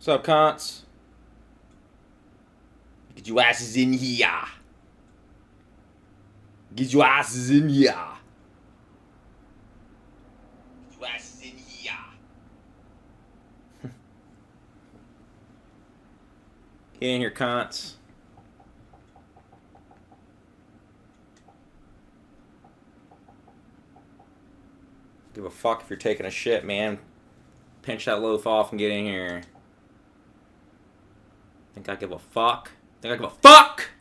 What's up, cunts? Get your asses in here. Get your asses in here. Get your asses in here. Get in here, cunts. Give a fuck if you're taking a shit, man. Pinch that loaf off and get in here. Think I give a fuck? Think I give a fuck?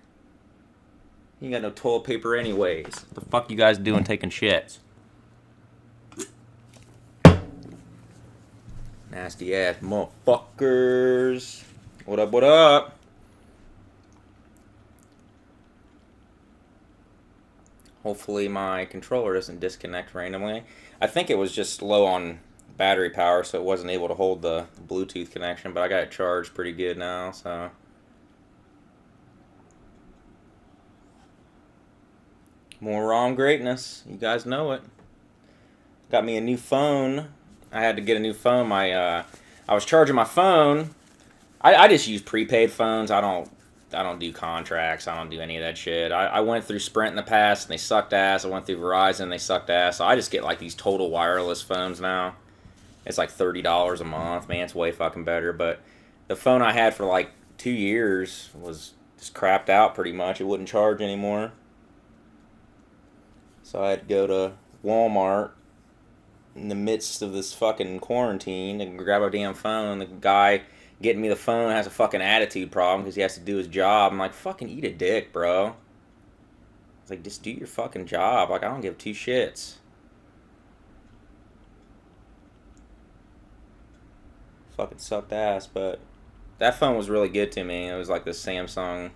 You ain't got no toilet paper anyways. What the fuck you guys doing taking shits? Nasty ass motherfuckers. What up, what up? Hopefully my controller doesn't disconnect randomly. I think it was just low on battery power, so it wasn't able to hold the Bluetooth connection, but I got it charged pretty good now, so. More ROM greatness. You guys know it. Got me a new phone. I had to get a new phone. I was charging my phone. I just use prepaid phones. I don't do contracts. I don't do any of that shit. I went through Sprint in the past and they sucked ass. I went through Verizon and they sucked ass. So I just get like these total wireless phones now. It's like $30 a month. Man, it's way fucking better. But the phone I had for like 2 years was just crapped out pretty much. It wouldn't charge anymore. So I had to go to Walmart in the midst of this fucking quarantine and grab a damn phone. The guy getting me the phone has a fucking attitude problem because he has to do his job. I'm like, fucking eat a dick, bro. It's like, just do your fucking job. Like, I don't give two shits. Fucking sucked ass, but that phone was really good to me. It was like the Samsung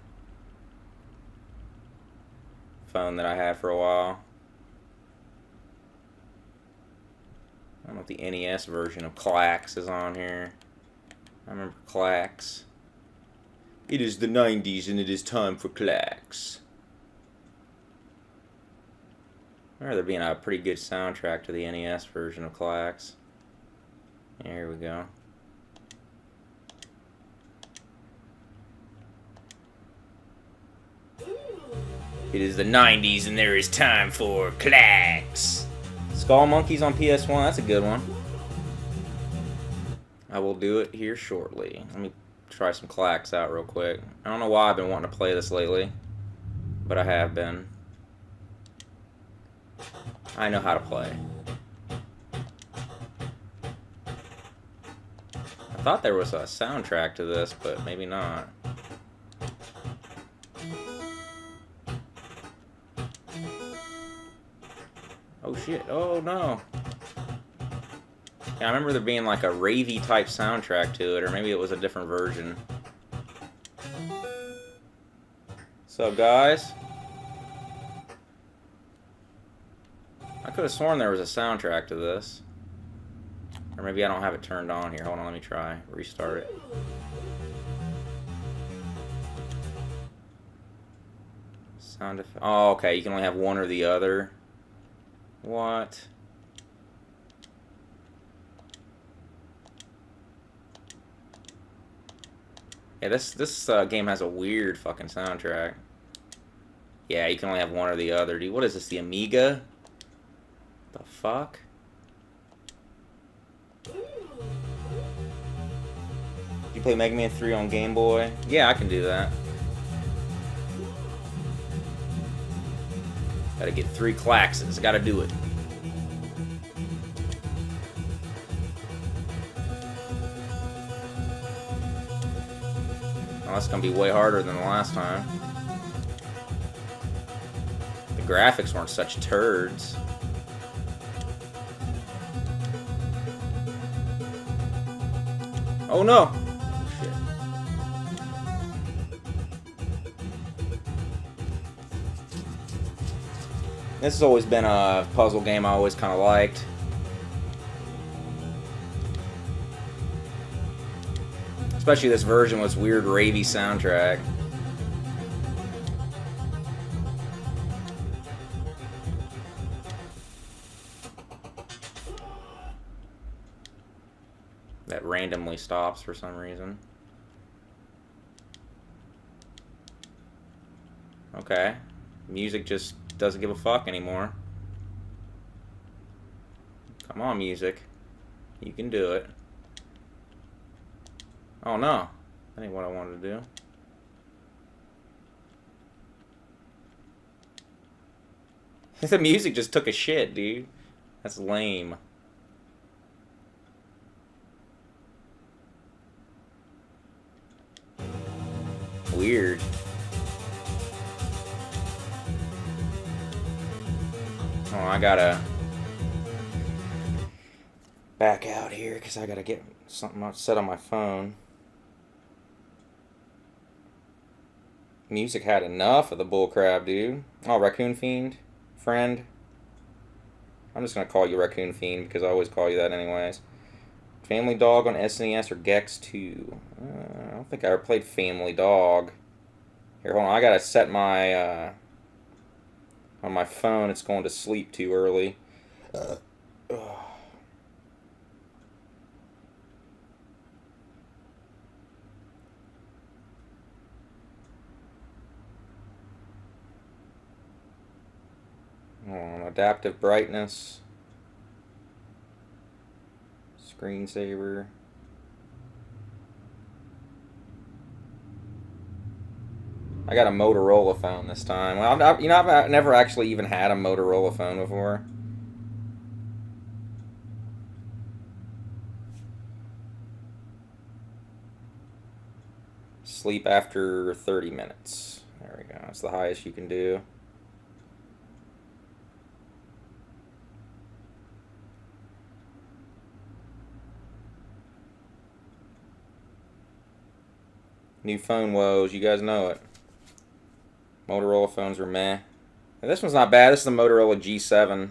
phone that I had for a while. I don't know if the NES version of Clax is on here. I remember Clax. It is the 90s and it is time for Clax. I remember there being a pretty good soundtrack to the NES version of Clax. Here we go. It is the 90s and there is time for Clax. Skull Monkeys on PS1, that's a good one. I will do it here shortly. Let me try some Clax out real quick. I don't know why I've been wanting to play this lately, but I have been. I know how to play. I thought there was a soundtrack to this, but maybe not. Oh shit, oh no. Yeah, I remember there being like a ravey type soundtrack to it, or maybe it was a different version. What's up, guys? I could have sworn there was a soundtrack to this. Or maybe I don't have it turned on here. Hold on, let me try. Restart it. Sound effect. Oh, okay, you can only have one or the other. What? Yeah, this game has a weird fucking soundtrack. Yeah, you can only have one or the other. Dude, what is this? The Amiga? The fuck? Did you play Mega Man 3 on Game Boy? Yeah, I can do that. Gotta get 3 Claxes. Gotta do it. Oh, that's gonna be way harder than the last time. The graphics weren't such turds. Oh no! Shit. This has always been a puzzle game I always kind of liked. Especially this version with this weird ravey soundtrack. randomly stops for some reason. Okay. Music just doesn't give a fuck anymore. Come on, music. You can do it. Oh no. That ain't what I wanted to do. The music just took a shit, dude. That's lame. Weird. Oh, I gotta back out here because I gotta get something set on my phone. Music had enough of the bullcrap, dude. Oh, Raccoon Fiend, friend. I'm just gonna call you Raccoon Fiend because I always call you that anyways. Family Dog on SNES or Gex 2? I don't think I ever played Family Dog. Here, hold on. I gotta set my on my phone. It's going to sleep too early. Adaptive brightness. Screensaver. I got a Motorola phone this time. Well, I've never actually even had a Motorola phone before. Sleep after 30 minutes. There we go. That's the highest you can do. New phone woes, you guys know it. Motorola phones are meh. And this one's not bad. This is the Motorola G7.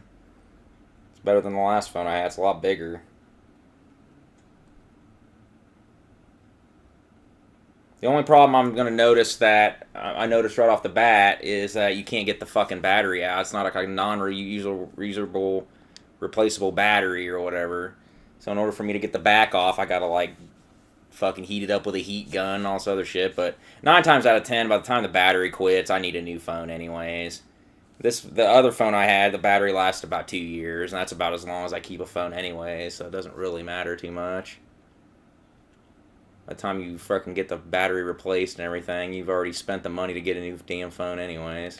It's better than the last phone I had. It's a lot bigger. The only problem I'm going to notice that I noticed right off the bat is that you can't get the fucking battery out. It's not like a non-reusable, replaceable battery or whatever. So in order for me to get the back off, I got to like fucking heat it up with a heat gun and all this other shit. But 9 times out of 10, by the time the battery quits, I need a new phone anyways. The other phone I had, the battery lasted about 2 years, and that's about as long as I keep a phone anyways, so it doesn't really matter too much. By the time you fucking get the battery replaced and everything, you've already spent the money to get a new damn phone anyways.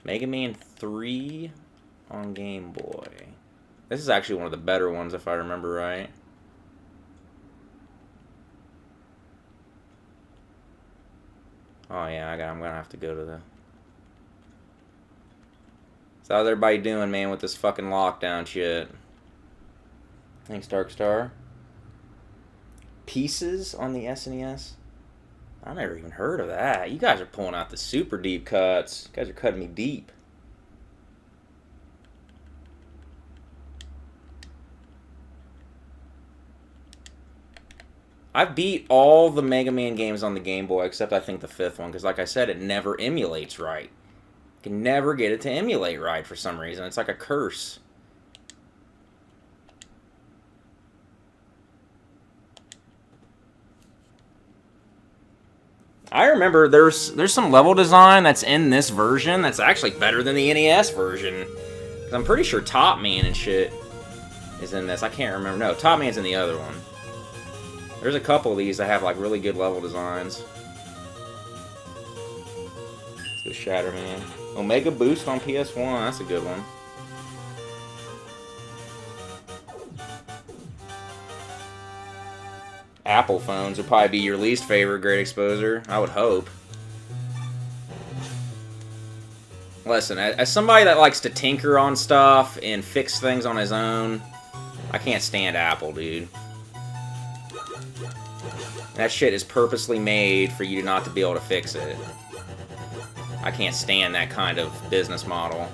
Mega Man 3 on Game Boy. This is actually one of the better ones if I remember right. Oh yeah, I'm gonna have to go to the... So how's everybody doing, man, with this fucking lockdown shit? Thanks, Darkstar. Pieces on the SNES? I never even heard of that. You guys are pulling out the super deep cuts. You guys are cutting me deep. I've beat all the Mega Man games on the Game Boy, except I think the 5th one, because like I said, it never emulates right. You can never get it to emulate right for some reason. It's like a curse. I remember there's some level design that's in this version that's actually better than the NES version. 'Cause I'm pretty sure Top Man and shit is in this. I can't remember. No, Top Man's in the other one. There's a couple of these that have like really good level designs. Let's go Shatter Man. Omega Boost on PS1. That's a good one. Apple phones would probably be your least favorite great exposure. I would hope. Listen, as somebody that likes to tinker on stuff and fix things on his own, I can't stand Apple, dude. That shit is purposely made for you not to be able to fix it. I can't stand that kind of business model.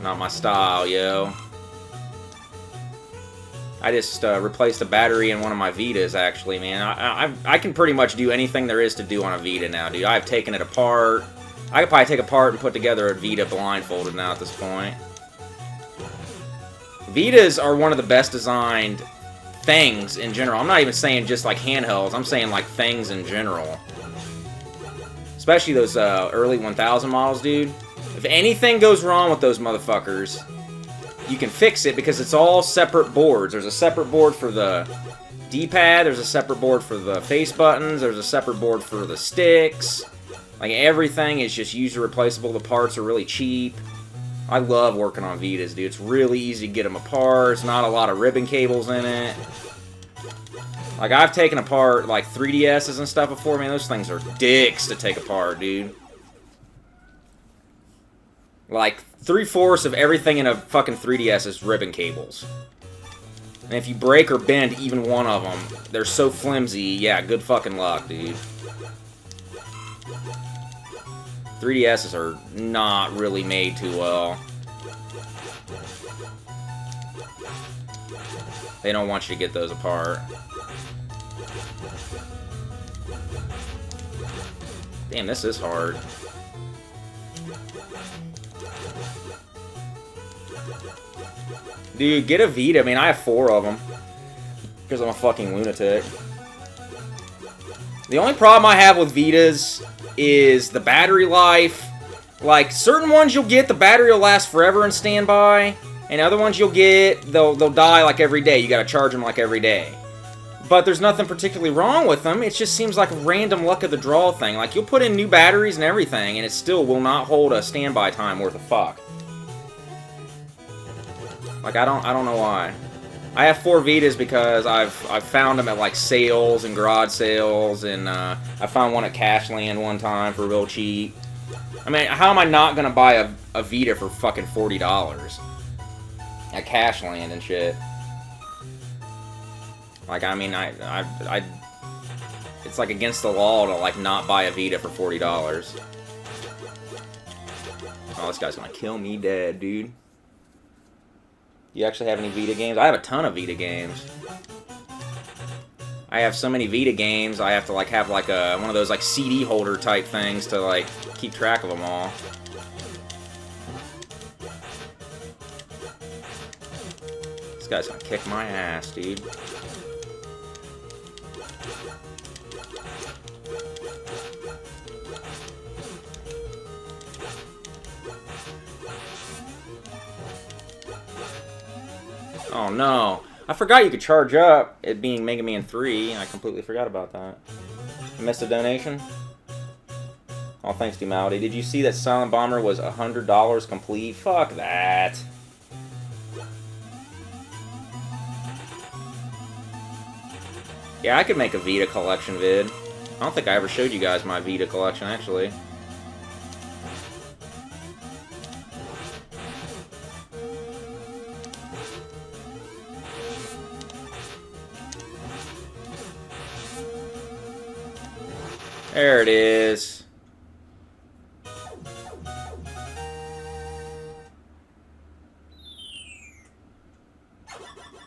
Not my style, yo. I just replaced the battery in one of my Vitas, actually, man. I can pretty much do anything there is to do on a Vita now, dude. I've taken it apart. I could probably take it apart and put together a Vita blindfolded now at this point. Vitas are one of the best designed things in general. I'm not even saying just like handhelds. I'm saying like things in general. Especially those early 1000 models, dude. If anything goes wrong with those motherfuckers, you can fix it because it's all separate boards. There's a separate board for the D-pad. There's a separate board for the face buttons. There's a separate board for the sticks. Like, everything is just user replaceable. The parts are really cheap. I love working on Vitas, dude. It's really easy to get them apart. There's not a lot of ribbon cables in it. Like, I've taken apart, like, 3DSs and stuff before. Man, those things are dicks to take apart, dude. Like, 3/4 of everything in a fucking 3DS is ribbon cables. And if you break or bend even one of them, they're so flimsy, yeah, good fucking luck, dude. 3DSs are not really made too well. They don't want you to get those apart. Damn, this is hard. Dude, get a Vita. I mean, I have 4 of them. Because I'm a fucking lunatic. The only problem I have with Vitas is the battery life. Like, certain ones you'll get, the battery will last forever in standby. And other ones you'll get, they'll die like every day. You gotta charge them like every day. But there's nothing particularly wrong with them. It just seems like a random luck of the draw thing. Like, you'll put in new batteries and everything, and it still will not hold a standby time worth of fuck. Like, I don't know why. I have 4 Vitas because I've found them at, like, sales and garage sales, and I found one at Cashland one time for real cheap. I mean, how am I not gonna buy a Vita for fucking $40 at Cashland and shit? Like, I mean, it's like against the law to, like, not buy a Vita for $40. Oh, this guy's gonna kill me dead, dude. You actually have any Vita games? I have a ton of Vita games. I have so many Vita games, I have to, like, have, like, one of those, like, CD holder type things to, like, keep track of them all. This guy's gonna kick my ass, dude. Oh no. I forgot you could charge up, it being Mega Man 3. I completely forgot about that. I missed a donation? Oh, thanks, Dumality. Did you see that Silent Bomber was $100 complete? Fuck that. Yeah, I could make a Vita collection vid. I don't think I ever showed you guys my Vita collection, actually. There it is.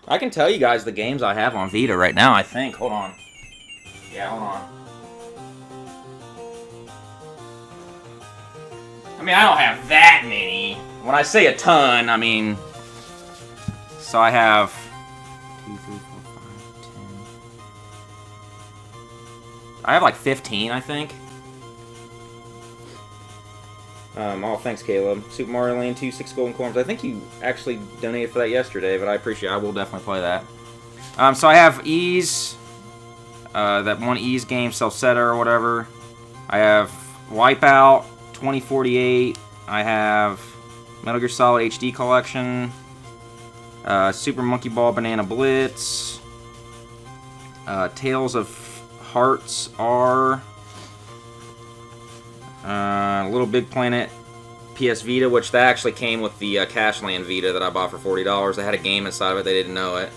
I can tell you guys the games I have on Vita right now, I think. Hold on. Yeah, hold on. I mean, I don't have that many. When I say a ton, I mean... So I have... 2, 3, 4, 5, 10... I have like 15, I think. Oh, thanks, Caleb. Super Mario Land 2, 6 golden coins. I think you actually donated for that yesterday, but I appreciate it. I will definitely play that. So I have Ease, that one Ease game, Self-Setter or whatever. I have Wipeout 2048. I have Metal Gear Solid HD Collection. Super Monkey Ball Banana Blitz. Tales of Hearts R. Little Big Planet PS Vita, which that actually came with the Cashland Vita that I bought for $40. They had a game inside of it, they didn't know it.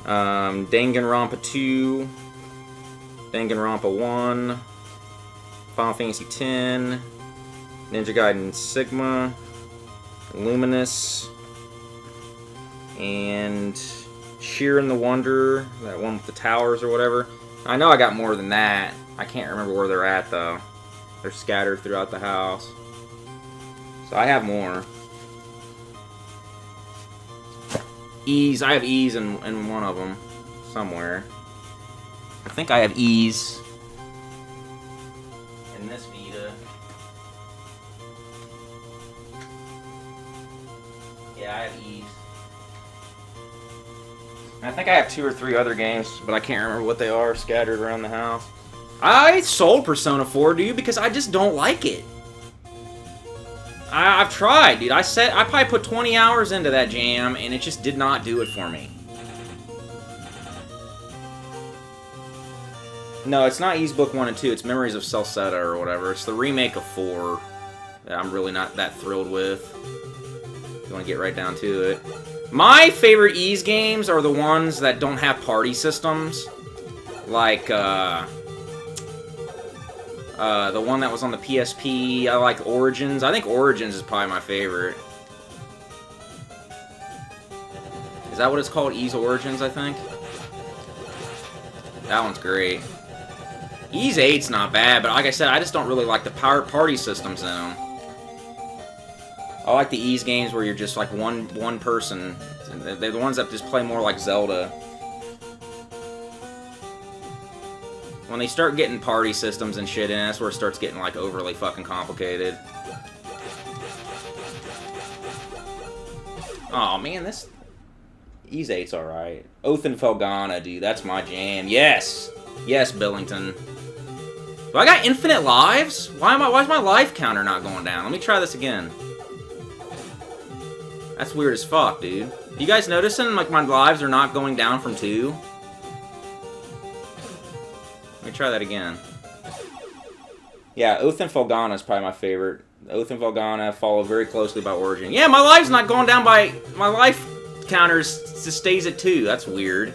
Danganronpa 2, Danganronpa 1, Final Fantasy X, Ninja Gaiden Sigma, Luminous, and Sheer and the Wonder, that one with the towers or whatever. I know I got more than that. I can't remember where they're at, though. They're scattered throughout the house. So I have more. Ease. I have Ease in one of them somewhere. I think I have Ease in this Vita. Yeah, I have Ease. I think I have 2 or 3 other games, but I can't remember what they are scattered around the house. I sold Persona 4, dude, because I just don't like it. I've tried, dude. I probably put 20 hours into that jam, and it just did not do it for me. No, it's not Ys Book 1 and 2. It's Memories of Celceta or whatever. It's the remake of 4 that I'm really not that thrilled with. If you want to get right down to it. My favorite Ys games are the ones that don't have party systems. Like, the one that was on the PSP. I like Origins. I think Origins is probably my favorite. Is that what it's called? Ys Origins, I think? That one's great. Ys 8's not bad, but like I said, I just don't really like the party systems in them. I like the Ys games where you're just like one person. They're the ones that just play more like Zelda. When they start getting party systems and shit in, that's where it starts getting like overly fucking complicated. Oh man, this Ys 8's alright. Oath and Felghana, dude, that's my jam. Yes! Yes, Billington. Do I got infinite lives? Why is my life counter not going down? Let me try this again. That's weird as fuck, dude. You guys noticing, like, my lives are not going down from 2? Let me try that again. Yeah, Oath and Felghana is probably my favorite. Oath and Felghana follow very closely by Origin. Yeah, my life's not going down by... My life counter just stays at 2. That's weird.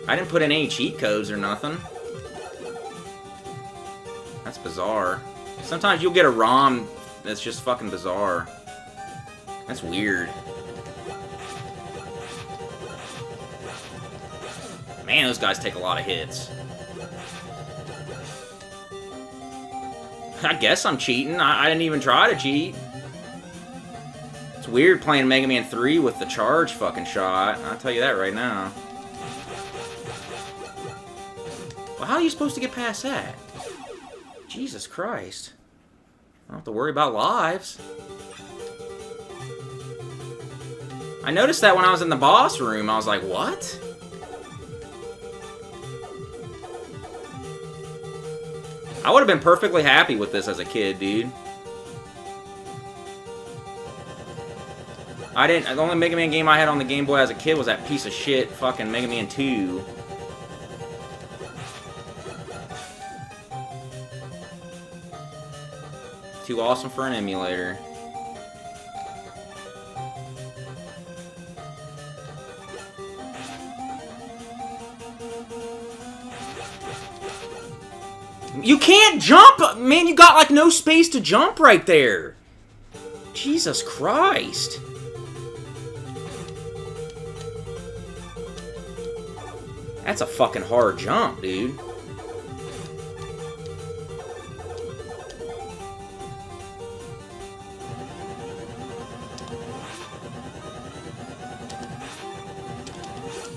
I didn't put in any cheat codes or nothing. That's bizarre. Sometimes you'll get a ROM that's just fucking bizarre. That's weird. Man, those guys take a lot of hits. I guess I'm cheating. I didn't even try to cheat. It's weird playing Mega Man 3 with the charge fucking shot. I'll tell you that right now. Well, how are you supposed to get past that? Jesus Christ. I don't have to worry about lives. I noticed that when I was in the boss room. I was like, what? I would have been perfectly happy with this as a kid, dude. The only Mega Man game I had on the Game Boy as a kid was that piece of shit fucking Mega Man 2. Too awesome for an emulator. You can't jump! Man, you got like no space to jump right there. Jesus Christ. That's a fucking hard jump, dude.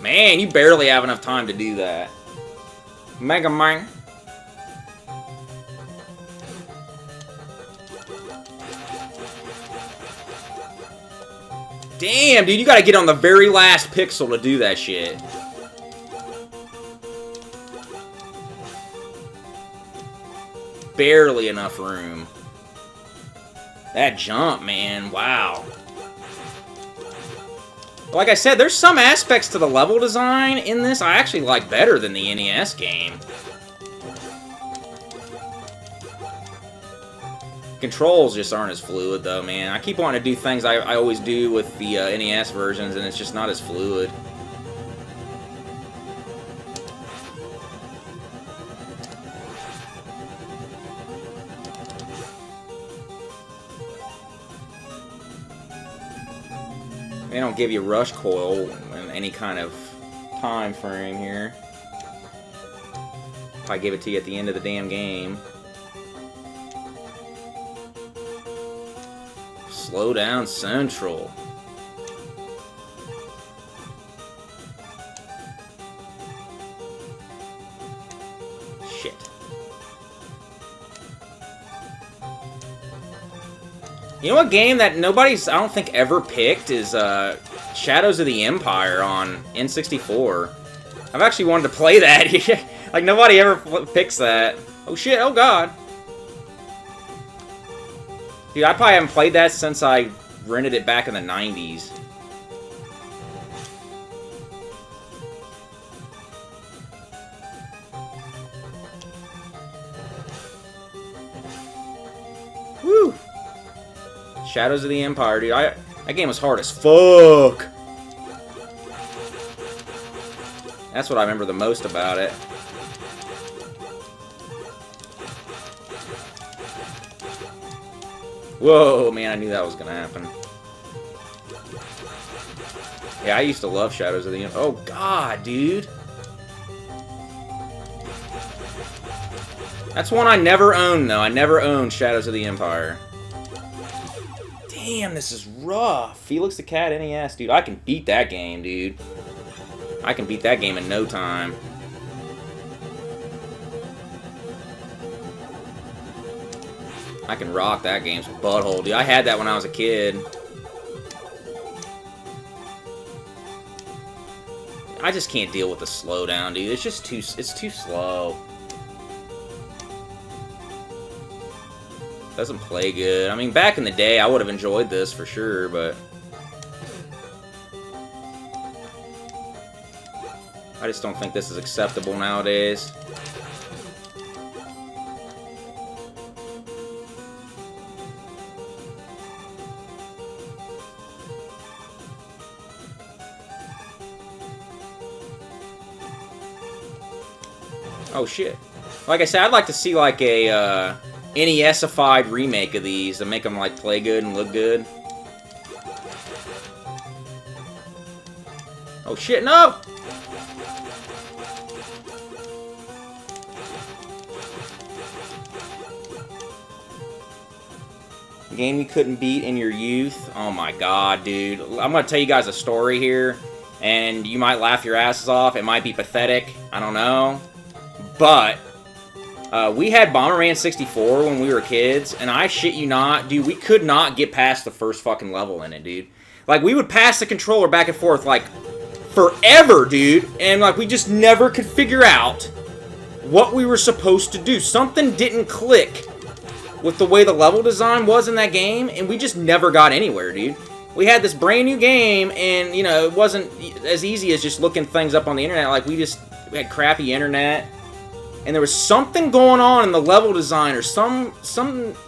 Man, you barely have enough time to do that. Mega Man. Damn, dude, you gotta get on the very last pixel to do that shit. Barely enough room. That jump, man, wow. Like I said, there's some aspects to the level design in this I actually like better than the NES game. Controls just aren't as fluid, though, man. I keep wanting to do things I always do with the NES versions, and it's just not as fluid. They don't give you rush coil in any kind of time frame here. I give it to you at the end of the damn game. Slow down Central. Shit. You know what game that nobody's, I don't think, ever picked is Shadows of the Empire on N64. I've actually wanted to play that. Like, nobody ever picks that. Oh shit, oh god. Dude, I probably haven't played that since I rented it back in the 90s. Woo! Shadows of the Empire, dude. That game was hard as fuck. That's what I remember the most about it. Whoa, man, I knew that was gonna happen. Yeah, I used to love Shadows of the Empire. Oh, God, dude. That's one I never owned, though. I never owned Shadows of the Empire. Damn, this is rough. Felix the Cat NES, dude. I can beat that game, dude. I can beat that game in no time. I can rock that game's butthole, dude. I had that when I was a kid. I just can't deal with the slowdown, dude. It's just too slow. Doesn't play good. I mean, back in the day, I would have enjoyed this for sure, but I just don't think this is acceptable nowadays. Oh shit. Like I said, I'd like to see like a NES-ified remake of these to make them like play good and look good. Oh shit, no! Game you couldn't beat in your youth? Oh my god, dude. I'm gonna tell you guys a story here, and you might laugh your asses off. It might be pathetic. I don't know. But we had Bomberman 64 when we were kids, and I shit you not, dude, we could not get past the first fucking level in it, dude. Like, we would pass the controller back and forth, like, forever, dude, and, like, we just never could figure out what we were supposed to do. Something didn't click with the way the level design was in that game, and we just never got anywhere, dude. We had this brand new game, and, you know, it wasn't as easy as just looking things up on the internet. Like, we had crappy internet. And there was something going on in the level design or some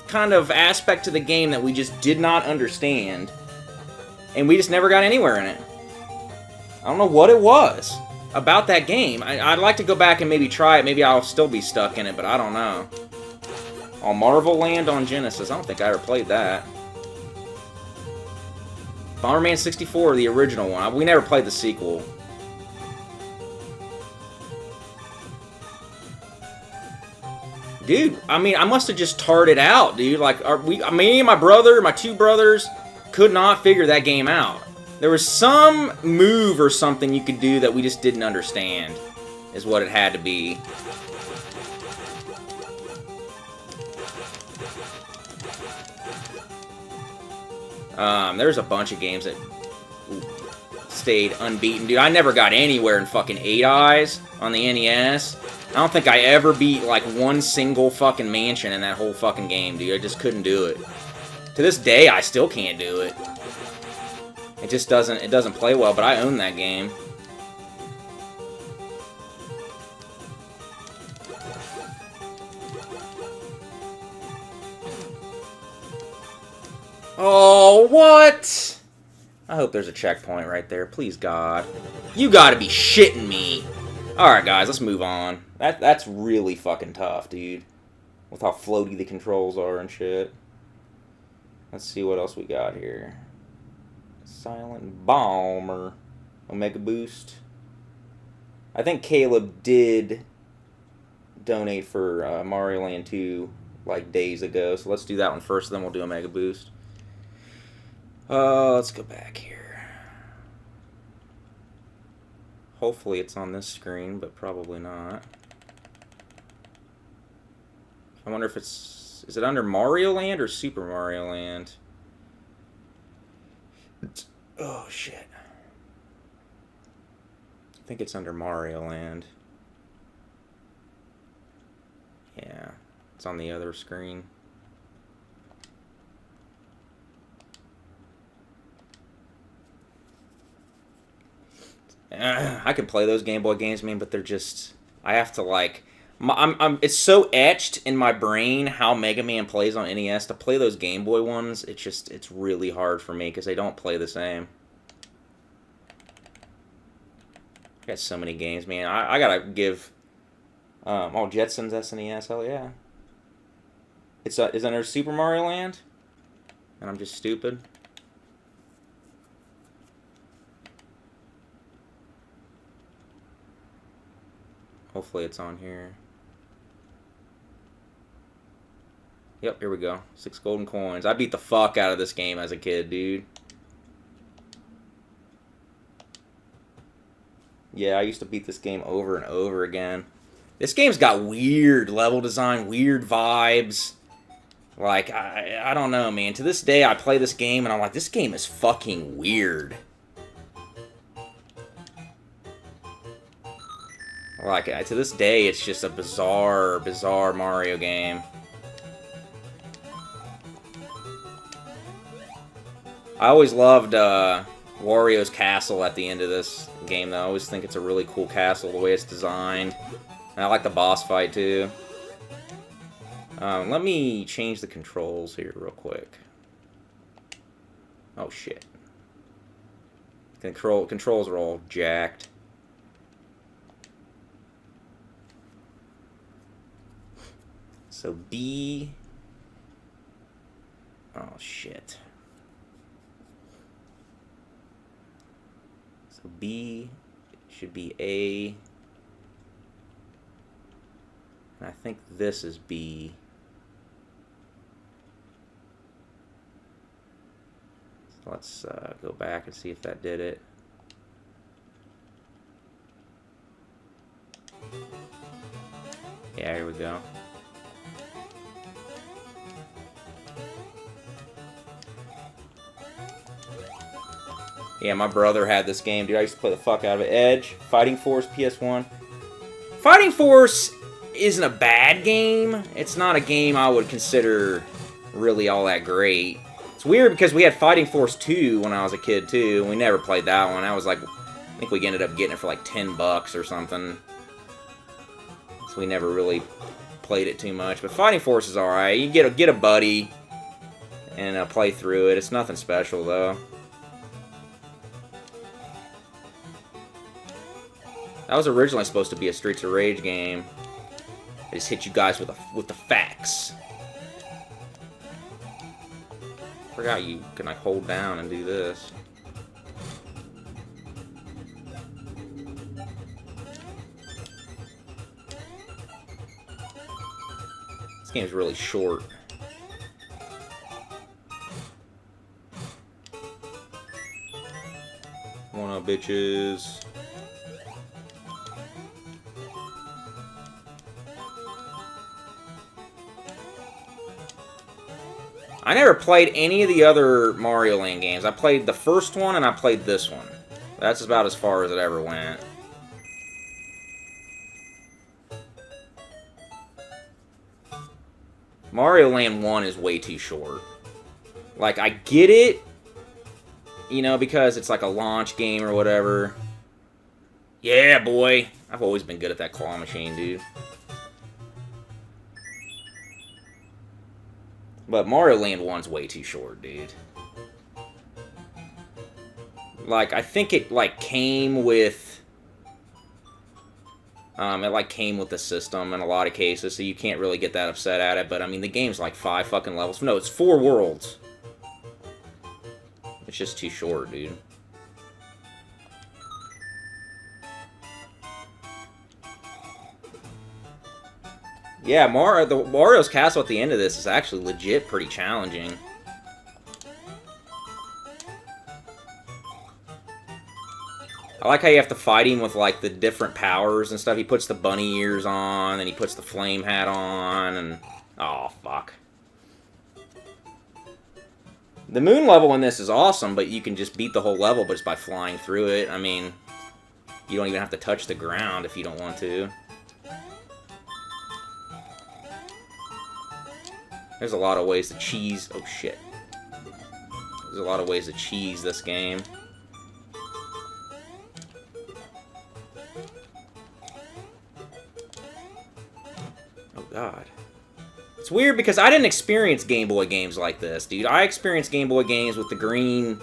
kind of aspect to the game that we just did not understand. And we just never got anywhere in it. I don't know what it was about that game. I'd like to go back and maybe try it. Maybe I'll still be stuck in it, but I don't know. Oh, Marvel Land on Genesis. I don't think I ever played that. Bomberman 64, the original one. We never played the sequel. Dude, I mean, I must have just tarred it out, dude. Like, me and my brother, my two brothers, could not figure that game out. There was some move or something you could do that we just didn't understand, is what it had to be. There's a bunch of games that stayed unbeaten, dude. I never got anywhere in fucking 8 Eyes on the NES. I don't think I ever beat, like, one single fucking mansion in that whole fucking game, dude. I just couldn't do it. To this day, I still can't do it. It just doesn't play well, but I own that game. Oh, what? I hope there's a checkpoint right there. Please, God. You gotta be shitting me. Alright, guys, let's move on. That's really fucking tough, dude. With how floaty the controls are and shit. Let's see what else we got here. Silent Bomber. Omega Boost. I think Caleb did donate for Mario Land 2 like days ago, so let's do that one first, then we'll do Omega Boost. Let's go back here. Hopefully it's on this screen, but probably not. I wonder if it's... Is it under Mario Land or Super Mario Land? Oh, shit. I think it's under Mario Land. Yeah, it's on the other screen. I can play those Game Boy games, man, but they're just... I have to, like... it's so etched in my brain how Mega Man plays on NES. To play those Game Boy ones, it's really hard for me because they don't play the same. I got so many games, man. I gotta give... oh, Jetsons SNES, hell yeah. Is under Super Mario Land? And I'm just stupid. Hopefully it's on here. Yep, here we go. 6 golden coins. I beat the fuck out of this game as a kid, dude. Yeah, I used to beat this game over and over again. This game's got weird level design, weird vibes. Like, I don't know, man. To this day, I play this game and I'm like, this game is fucking weird. Like, to this day, it's just a bizarre, bizarre Mario game. I always loved Wario's castle at the end of this game, though. I always think it's a really cool castle, the way it's designed. And I like the boss fight, too. Let me change the controls here real quick. Oh, shit. Controls are all jacked. So B... Oh, shit. So B should be A. And I think this is B. So let's go back and see if that did it. Yeah, here we go. Yeah, my brother had this game, dude. I used to play the fuck out of it. Edge, Fighting Force, PS1. Fighting Force isn't a bad game. It's not a game I would consider really all that great. It's weird because we had Fighting Force 2 when I was a kid, too. We never played that one. I was like, I think we ended up getting it for like $10 or something. So we never really played it too much. But Fighting Force is alright. You get a buddy and play through it. It's nothing special, though. That was originally supposed to be a Streets of Rage game. I just hit you guys with the facts. Forgot you can like hold down and do this. This game's really short. One up, bitches. I never played any of the other Mario Land games. I played the first one and I played this one. That's about as far as it ever went. Mario Land 1 is way too short. Like, I get it, you know, because it's like a launch game or whatever. Yeah, boy. I've always been good at that claw machine, dude. But Mario Land 1's way too short, dude. Like, I think it, like, came with... came with the system in a lot of cases, so you can't really get that upset at it. But, I mean, the game's like 5 fucking levels. No, it's 4 worlds. It's just too short, dude. Yeah, Mario's castle at the end of this is actually legit pretty challenging. I like how you have to fight him with, like, the different powers and stuff. He puts the bunny ears on, and he puts the flame hat on, and... Oh, fuck. The moon level in this is awesome, but you can just beat the whole level just by flying through it. I mean, you don't even have to touch the ground if you don't want to. There's a lot of ways to cheese... Oh, shit. There's a lot of ways to cheese this game. Oh, God. It's weird because I didn't experience Game Boy games like this, dude. I experienced Game Boy games with the green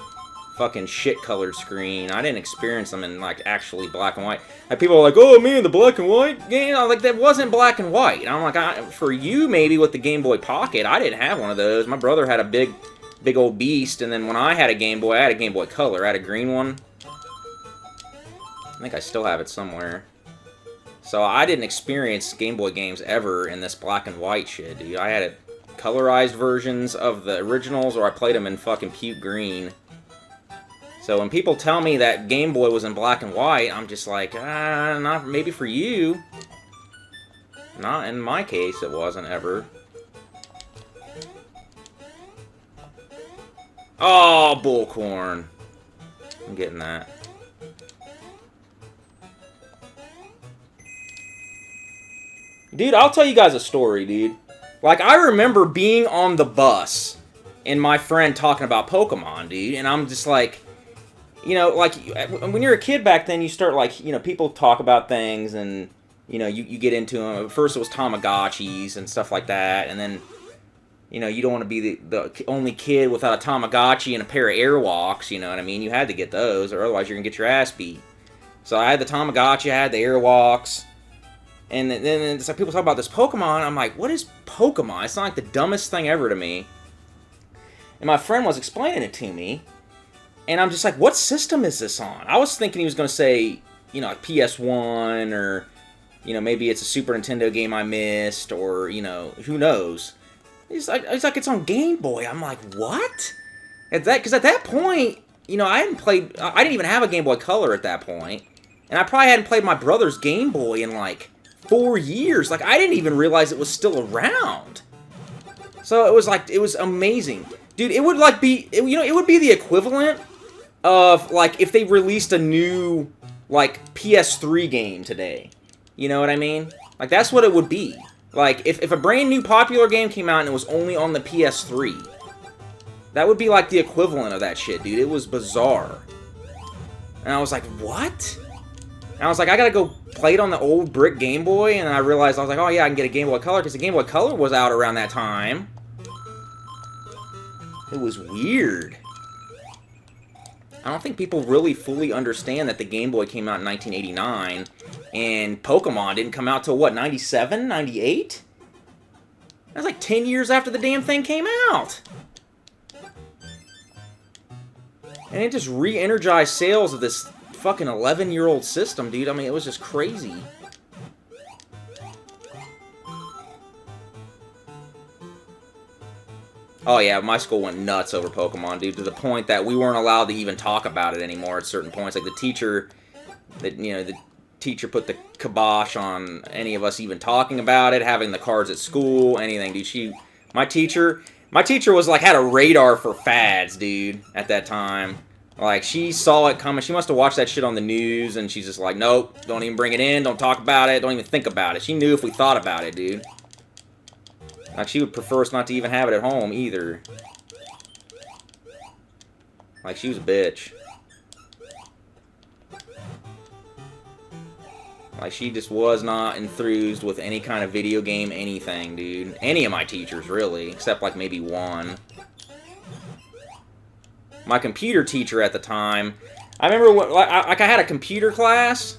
fucking shit-colored screen. I didn't experience them in, like, actually black and white. Like, people are like, oh, man, the black and white game? I'm like, that wasn't black and white. And I'm like, for you, maybe, with the Game Boy Pocket, I didn't have one of those. My brother had a big old beast, and then when I had a Game Boy, I had a Game Boy Color. I had a green one. I think I still have it somewhere. So I didn't experience Game Boy games ever in this black and white shit, dude. I had it colorized versions of the originals, or I played them in fucking puke green. So when people tell me that Game Boy was in black and white, I'm just like, not maybe for you. Not in my case, it wasn't ever. Oh, bullcorn. I'm getting that. Dude, I'll tell you guys a story, dude. Like, I remember being on the bus and my friend talking about Pokemon, dude, and I'm just like, you know, like, when you're a kid back then, you start, like, you know, people talk about things, and, you know, you get into them. At first, it was Tamagotchis and stuff like that, and then, you know, you don't want to be the only kid without a Tamagotchi and a pair of Airwalks, you know what I mean? You had to get those, or otherwise you're going to get your ass beat. So I had the Tamagotchi, I had the Airwalks, and then it's like people talk about this Pokemon, I'm like, what is Pokemon? It's not like the dumbest thing ever to me. And my friend was explaining it to me, and I'm just like, what system is this on? I was thinking he was going to say, you know, like PS1, or, you know, maybe it's a Super Nintendo game I missed, or, you know, who knows. It's like it's on Game Boy. I'm like, what? Because at that point, you know, I didn't even have a Game Boy Color at that point, and I probably hadn't played my brother's Game Boy in, like, 4 years. Like, I didn't even realize it was still around. So it was, like, it was amazing. Dude, it would, like, be, you know, it would be the equivalent of, like, if they released a new, like, PS3 game today. You know what I mean? Like, that's what it would be. Like, if a brand new popular game came out and it was only on the PS3, that would be, like, the equivalent of that shit, dude. It was bizarre. And I was like, what? And I was like, I gotta go play it on the old brick Game Boy, and I realized, I was like, oh yeah, I can get a Game Boy Color, because the Game Boy Color was out around that time. It was weird. I don't think people really fully understand that the Game Boy came out in 1989, and Pokemon didn't come out till, what, 97? 98? That's like 10 years after the damn thing came out. And it just re-energized sales of this fucking 11-year-old system, dude. I mean, it was just crazy. Oh yeah, my school went nuts over Pokemon, dude, to the point that we weren't allowed to even talk about it anymore at certain points. Like, the teacher put the kibosh on any of us even talking about it, having the cards at school, anything, dude. My teacher was like, had a radar for fads, dude, at that time. Like, she saw it coming. She must have watched that shit on the news, and she's just like, nope, don't even bring it in, don't talk about it, don't even think about it. She knew if we thought about it, dude. Like, she would prefer us not to even have it at home, either. Like, she was a bitch. Like, she just was not enthused with any kind of video game anything, dude. Any of my teachers, really. Except, like, maybe one. My computer teacher at the time, I remember, I had a computer class,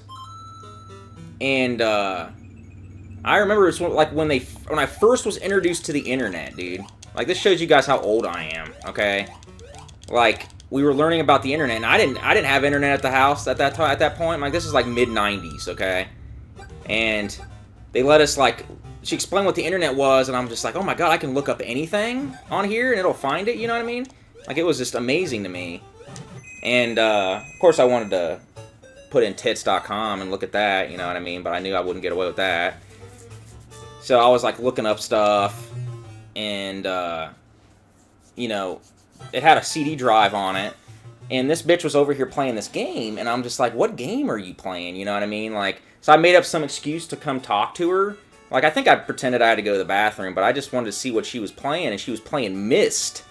and, I remember it was like when I first was introduced to the internet, dude. Like, this shows you guys how old I am, okay? Like, we were learning about the internet, and I didn't have internet at the house at that point. Like, this is like mid-90s, okay? And they let us, like, she explained what the internet was, and I'm just like, oh my god, I can look up anything on here and it'll find it, you know what I mean? Like, it was just amazing to me. And, of course, I wanted to put in tits.com and look at that, you know what I mean? But I knew I wouldn't get away with that. So I was like looking up stuff, and you know, it had a CD drive on it, and this bitch was over here playing this game, and I'm just like, what game are you playing? You know what I mean? Like, so I made up some excuse to come talk to her. Like, I think I pretended I had to go to the bathroom, but I just wanted to see what she was playing, and she was playing Myst.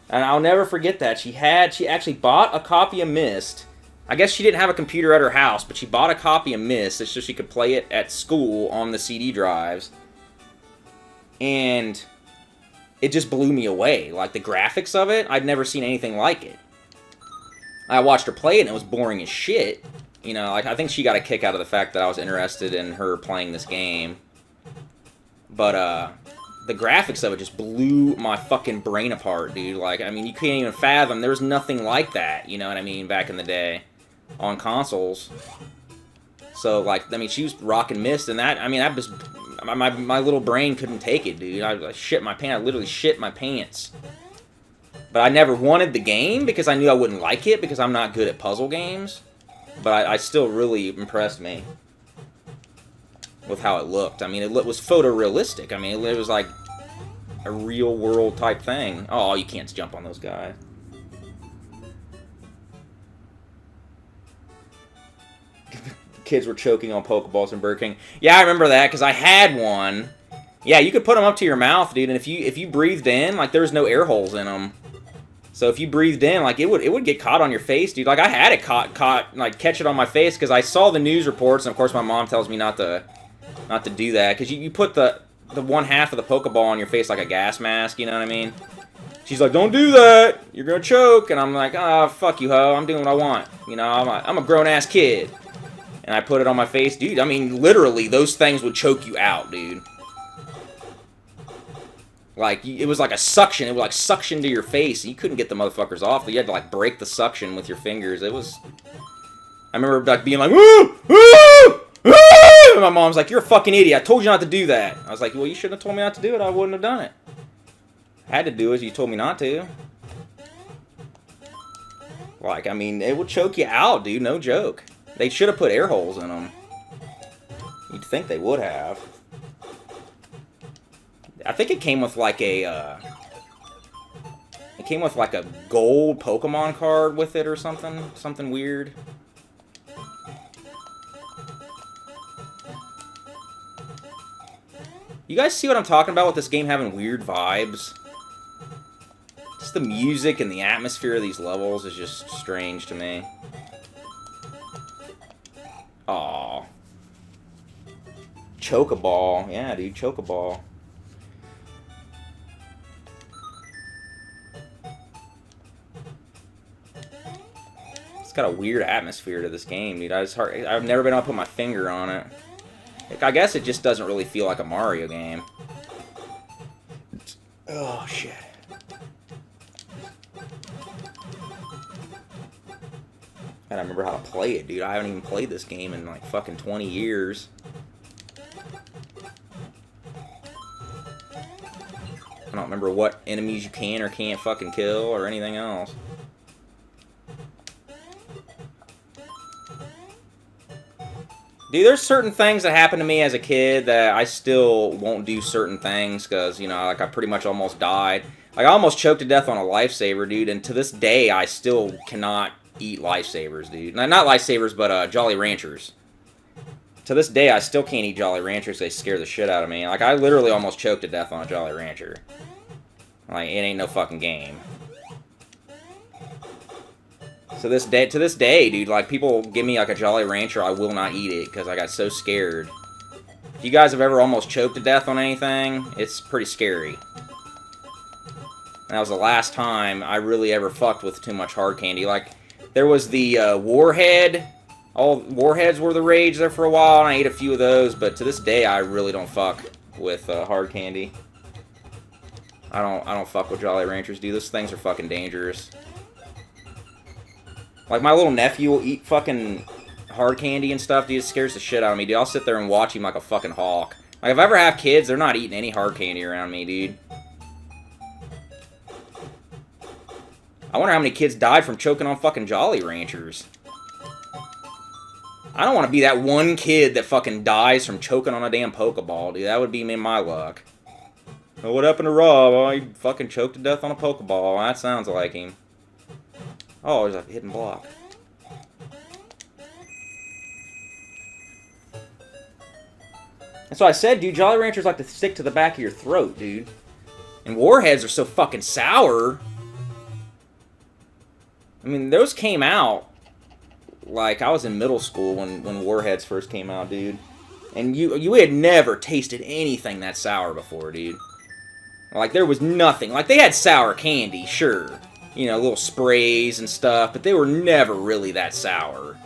And I'll never forget that. She actually bought a copy of Myst. I guess she didn't have a computer at her house, but she bought a copy of Myst so she could play it at school on the CD drives. And it just blew me away. Like, the graphics of it, I'd never seen anything like it. I watched her play it, and it was boring as shit. You know, like, I think she got a kick out of the fact that I was interested in her playing this game. But, the graphics of it just blew my fucking brain apart, dude. Like, I mean, you can't even fathom. There was nothing like that, you know what I mean, back in the day on consoles. So, like, I mean, she was rocking Myst, and that, I mean, that was, my little brain couldn't take it, dude. I shit my pants. I literally shit my pants. But I never wanted the game because I knew I wouldn't like it because I'm not good at puzzle games. But I still really impressed me with how it looked. I mean, it was photorealistic. I mean, it was like a real-world type thing. Oh, you can't jump on those guys. Kids were choking on Pokeballs in Burger King. Yeah, I remember that, because I had one. Yeah, you could put them up to your mouth, dude, and if you breathed in, like, there was no air holes in them. So if you breathed in, like, it would get caught on your face, dude. Like, I had it caught, like, catch it on my face, because I saw the news reports, and of course my mom tells me not to do that, because you put the one half of the Pokeball on your face like a gas mask, you know what I mean? She's like, don't do that, you're gonna choke, and I'm like, oh, fuck you, ho, I'm doing what I want, you know, I'm a grown-ass kid, and I put it on my face, dude, I mean, literally, those things would choke you out, dude. Like, it was like a suction, it would like suction to your face, and you couldn't get the motherfuckers off, you had to like break the suction with your fingers, it was, I remember like being like, woo, woo! And my mom's like, you're a fucking idiot. I told you not to do that. I was like, well, you shouldn't have told me not to do it. I wouldn't have done it. I had to do it. You told me not to. Like, I mean, it would choke you out, dude. No joke. They should have put air holes in them. You'd think they would have. I think it came with like a, it came with like a gold Pokemon card with it or something. Something weird. You guys see what I'm talking about with this game having weird vibes? Just the music and the atmosphere of these levels is just strange to me. Aww. Chocoball. Yeah, dude, Chocoball. It's got a weird atmosphere to this game, dude. I've never been able to put my finger on it. I guess it just doesn't really feel like a Mario game. Oh, shit. I gotta remember how to play it, dude. I haven't even played this game in like fucking 20 years. I don't remember what enemies you can or can't fucking kill or anything else. Dude, there's certain things that happened to me as a kid that I still won't do certain things because, you know, like I pretty much almost died. Like I almost choked to death on a lifesaver, dude, and to this day I still cannot eat lifesavers, dude. Not lifesavers, but Jolly Ranchers. To this day I still can't eat Jolly Ranchers. They scare the shit out of me. Like I literally almost choked to death on a Jolly Rancher. Like it ain't no fucking game. To this day, dude, like, people give me, like, a Jolly Rancher, I will not eat it, because I got so scared. If you guys have ever almost choked to death on anything, it's pretty scary. And that was the last time I really ever fucked with too much hard candy. Like, there was the, Warhead. All Warheads were the rage there for a while, and I ate a few of those, but to this day, I really don't fuck with, hard candy. I don't fuck with Jolly Ranchers, dude. Those things are fucking dangerous. Like, my little nephew will eat fucking hard candy and stuff, dude. It scares the shit out of me, dude. I'll sit there and watch him like a fucking hawk. Like, if I ever have kids, they're not eating any hard candy around me, dude. I wonder how many kids died from choking on fucking Jolly Ranchers. I don't want to be that one kid that fucking dies from choking on a damn Pokeball, dude. That would be me my luck. Oh, what happened to Rob? Oh, he fucking choked to death on a Pokeball. That sounds like him. Oh, there's a hidden block. That's what I said, dude. Jolly Ranchers like to stick to the back of your throat, dude. And Warheads are so fucking sour. I mean, those came out, like, I was in middle school when Warheads first came out, dude. And you had never tasted anything that sour before, dude. Like, there was nothing. Like, they had sour candy, sure. You know, little sprays and stuff, but they were never really that sour.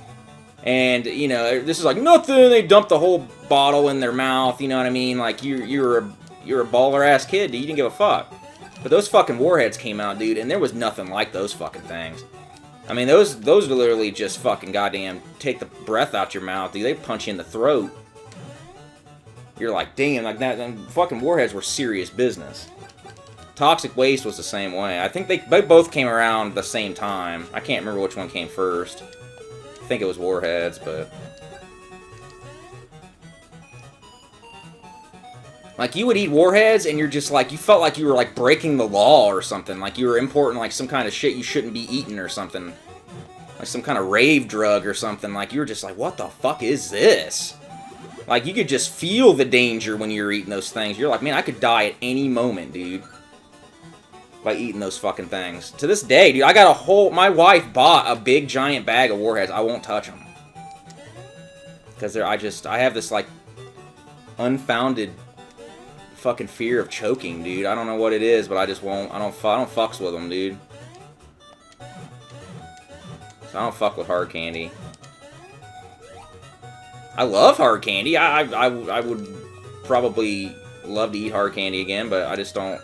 And, you know, this is like, nothing, they dumped the whole bottle in their mouth, you know what I mean? Like, you're a baller-ass kid, dude, you didn't give a fuck. But those fucking Warheads came out, dude, and there was nothing like those fucking things. I mean, those literally just fucking goddamn take the breath out your mouth, dude. They punch you in the throat. You're like, damn, like that. Fucking Warheads were serious business. Toxic Waste was the same way. I think they both came around the same time. I can't remember which one came first. I think it was Warheads, but... Like, you would eat Warheads, and you're just like, you felt like you were, like, breaking the law or something. Like, you were importing, like, some kind of shit you shouldn't be eating or something. Like, some kind of rave drug or something. Like, you were just like, what the fuck is this? Like, you could just feel the danger when you were eating those things. You're like, man, I could die at any moment, dude. By eating those fucking things. To this day, dude, I got a whole... My wife bought a big, giant bag of Warheads. I won't touch them. Because I have this, like, unfounded... fucking fear of choking, dude. I don't know what it is, but I just won't. I don't fucks with them, dude. So I don't fuck with hard candy. I love hard candy. I would probably love to eat hard candy again, but I just don't.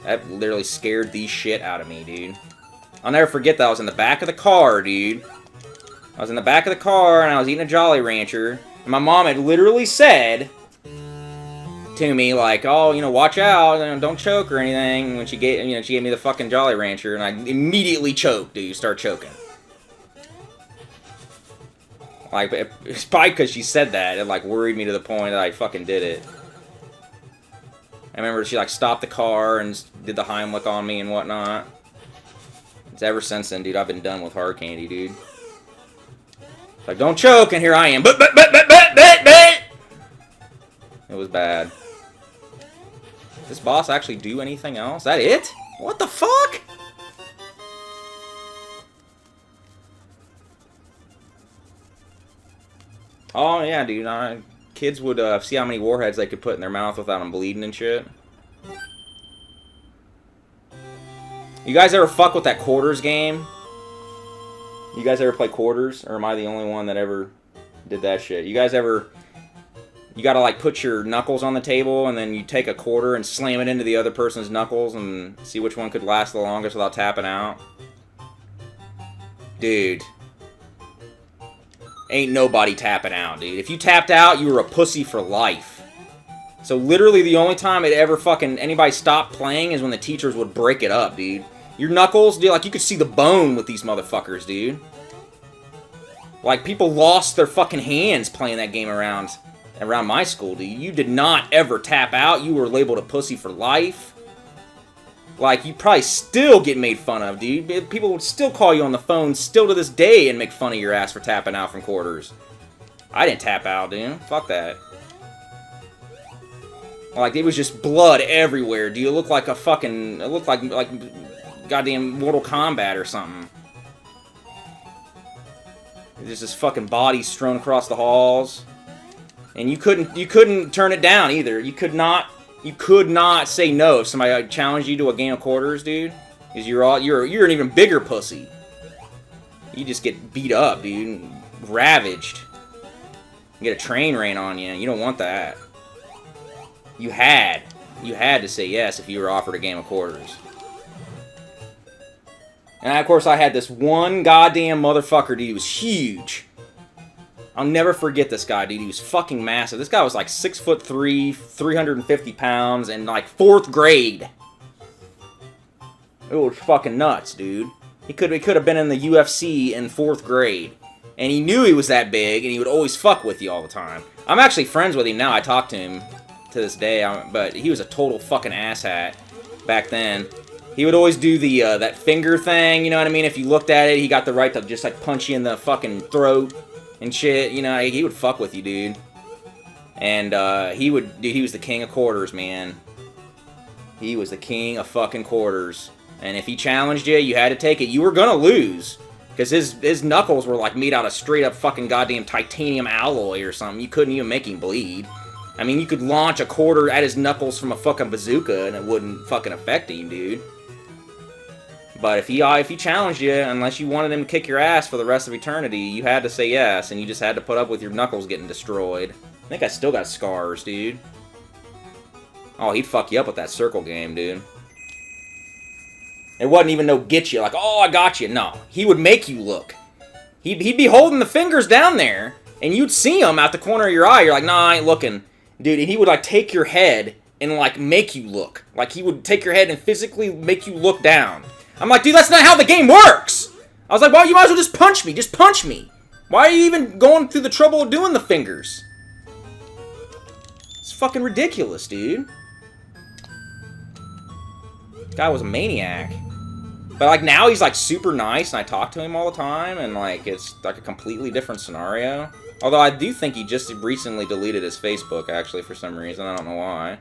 That literally scared the shit out of me, dude. I'll never forget that I was in the back of the car, dude. I was in the back of the car and I was eating a Jolly Rancher, and my mom had literally said to me, like, oh, you know, watch out, don't choke or anything. When she gave me the fucking Jolly Rancher, and I immediately choked, dude. Start choking. Like, it's probably because she said that. It, like, worried me to the point that I fucking did it. I remember she, like, stopped the car and did the Heimlich on me and whatnot. It's ever since then, dude, I've been done with hard candy, dude. Like, don't choke, and here I am. But. It was bad. Does this boss actually do anything else? Is that it? What the fuck? Oh, yeah, dude. Kids would see how many Warheads they could put in their mouth without them bleeding and shit. You guys ever fuck with that quarters game? You guys ever play quarters? Or am I the only one that ever did that shit? You guys ever... You gotta, like, put your knuckles on the table, and then you take a quarter and slam it into the other person's knuckles and see which one could last the longest without tapping out? Dude. Ain't nobody tapping out, dude. If you tapped out, you were a pussy for life. So literally the only time it ever fucking anybody stopped playing is when the teachers would break it up, dude. Your knuckles, dude, like, you could see the bone with these motherfuckers, dude. Like, people lost their fucking hands playing that game around my school, dude. You did not ever tap out. You were labeled a pussy for life. Like, you probably still get made fun of, dude. People would still call you on the phone still to this day and make fun of your ass for tapping out from quarters. I didn't tap out, dude. Fuck that. Like, it was just blood everywhere, dude. It looked like a fucking... It looked like goddamn Mortal Kombat or something. There's this fucking body strewn across the halls. And you couldn't turn it down either. You could not say no if somebody challenged you to a game of quarters, dude. Because you're an even bigger pussy. You just get beat up, dude. Ravaged. You get a train rain on you. You don't want that. You had to say yes if you were offered a game of quarters. And of course I had this one goddamn motherfucker, dude. He was huge. I'll never forget this guy, dude. He was fucking massive. This guy was like 6'3", 350 pounds, and like 4th grade. It was fucking nuts, dude. He could have been in the UFC in 4th grade. And he knew he was that big, and he would always fuck with you all the time. I'm actually friends with him now. I talk to him to this day, but he was a total fucking asshat back then. He would always do the that finger thing, you know what I mean? If you looked at it, he got the right to just like punch you in the fucking throat and shit. You know, he would fuck with you, dude. And he was the king of quarters, man. He was the king of fucking quarters. And if he challenged you, you had to take it. You were gonna lose. Because his knuckles were like made out of straight up fucking goddamn titanium alloy or something. You couldn't even make him bleed. I mean, you could launch a quarter at his knuckles from a fucking bazooka and it wouldn't fucking affect him, dude. But if he challenged you, unless you wanted him to kick your ass for the rest of eternity, you had to say yes, and you just had to put up with your knuckles getting destroyed. I think I still got scars, dude. Oh, he'd fuck you up with that circle game, dude. It wasn't even no get you, like, oh, I got you. No, he would make you look. He'd be holding the fingers down there, and you'd see him out the corner of your eye. You're like, nah, I ain't looking. Dude, and he would, like, take your head and, like, make you look. Like, he would take your head and physically make you look down. I'm like, dude, that's not how the game works! I was like, well, you might as well just punch me. Just punch me. Why are you even going through the trouble of doing the fingers? It's fucking ridiculous, dude. This guy was a maniac. But, like, now he's, like, super nice, and I talk to him all the time, and, like, it's, like, a completely different scenario. Although I do think he just recently deleted his Facebook, actually, for some reason. I don't know why.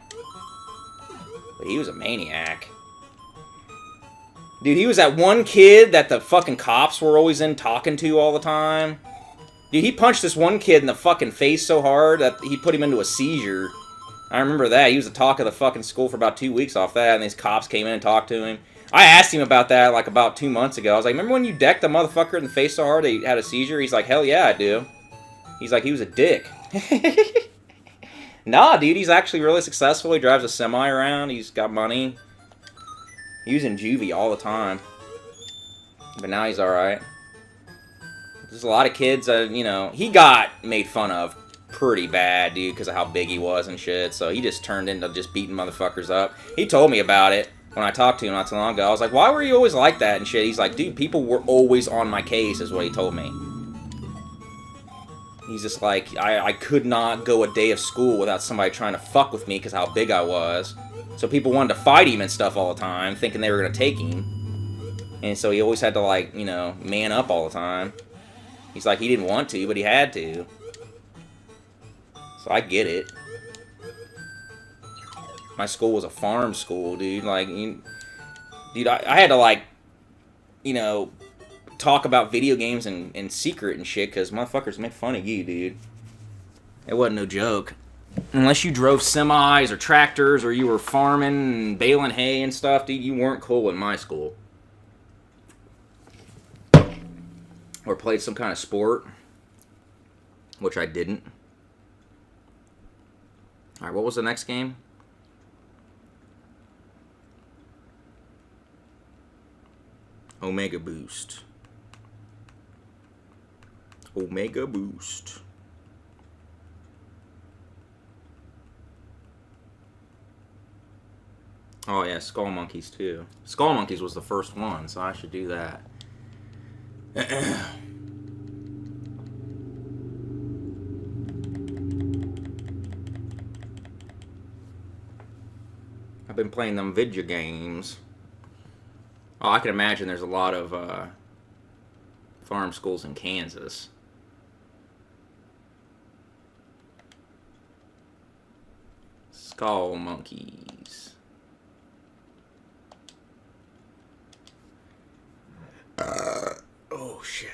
But he was a maniac. Dude, he was that one kid that the fucking cops were always in talking to all the time. Dude, he punched this one kid in the fucking face so hard that he put him into a seizure. I remember that. He was the talk of the fucking school for about 2 weeks off that, and these cops came in and talked to him. I asked him about that, like, about 2 months ago. I was like, remember when you decked a motherfucker in the face so hard that he had a seizure? He's like, hell yeah, I do. He's like, he was a dick. Nah, dude, he's actually really successful. He drives a semi around. He's got money. He was in juvie all the time. But now he's alright. There's a lot of kids, you know, he got made fun of pretty bad, dude, because of how big he was and shit. So he just turned into just beating motherfuckers up. He told me about it when I talked to him not too long ago. I was like, why were you always like that and shit? He's like, dude, people were always on my case, is what he told me. He's just like, I could not go a day of school without somebody trying to fuck with me because how big I was. So people wanted to fight him and stuff all the time, thinking they were going to take him. And so he always had to, like, you know, man up all the time. He's like, he didn't want to, but he had to. So I get it. My school was a farm school, dude. Like, dude, I had to, like, you know, talk about video games in secret and shit, because motherfuckers make fun of you, dude. It wasn't no joke. Unless you drove semis or tractors or you were farming and baling hay and stuff, dude, you weren't cool in my school. Or played some kind of sport, which I didn't. Alright, what was the next game? Omega Boost. Omega Boost. Oh yeah, Skull Monkeys too. Skull Monkeys was the first one, so I should do that. I've been playing them video games. Oh, I can imagine there's a lot of farm schools in Kansas. Skull Monkeys. Oh, shit.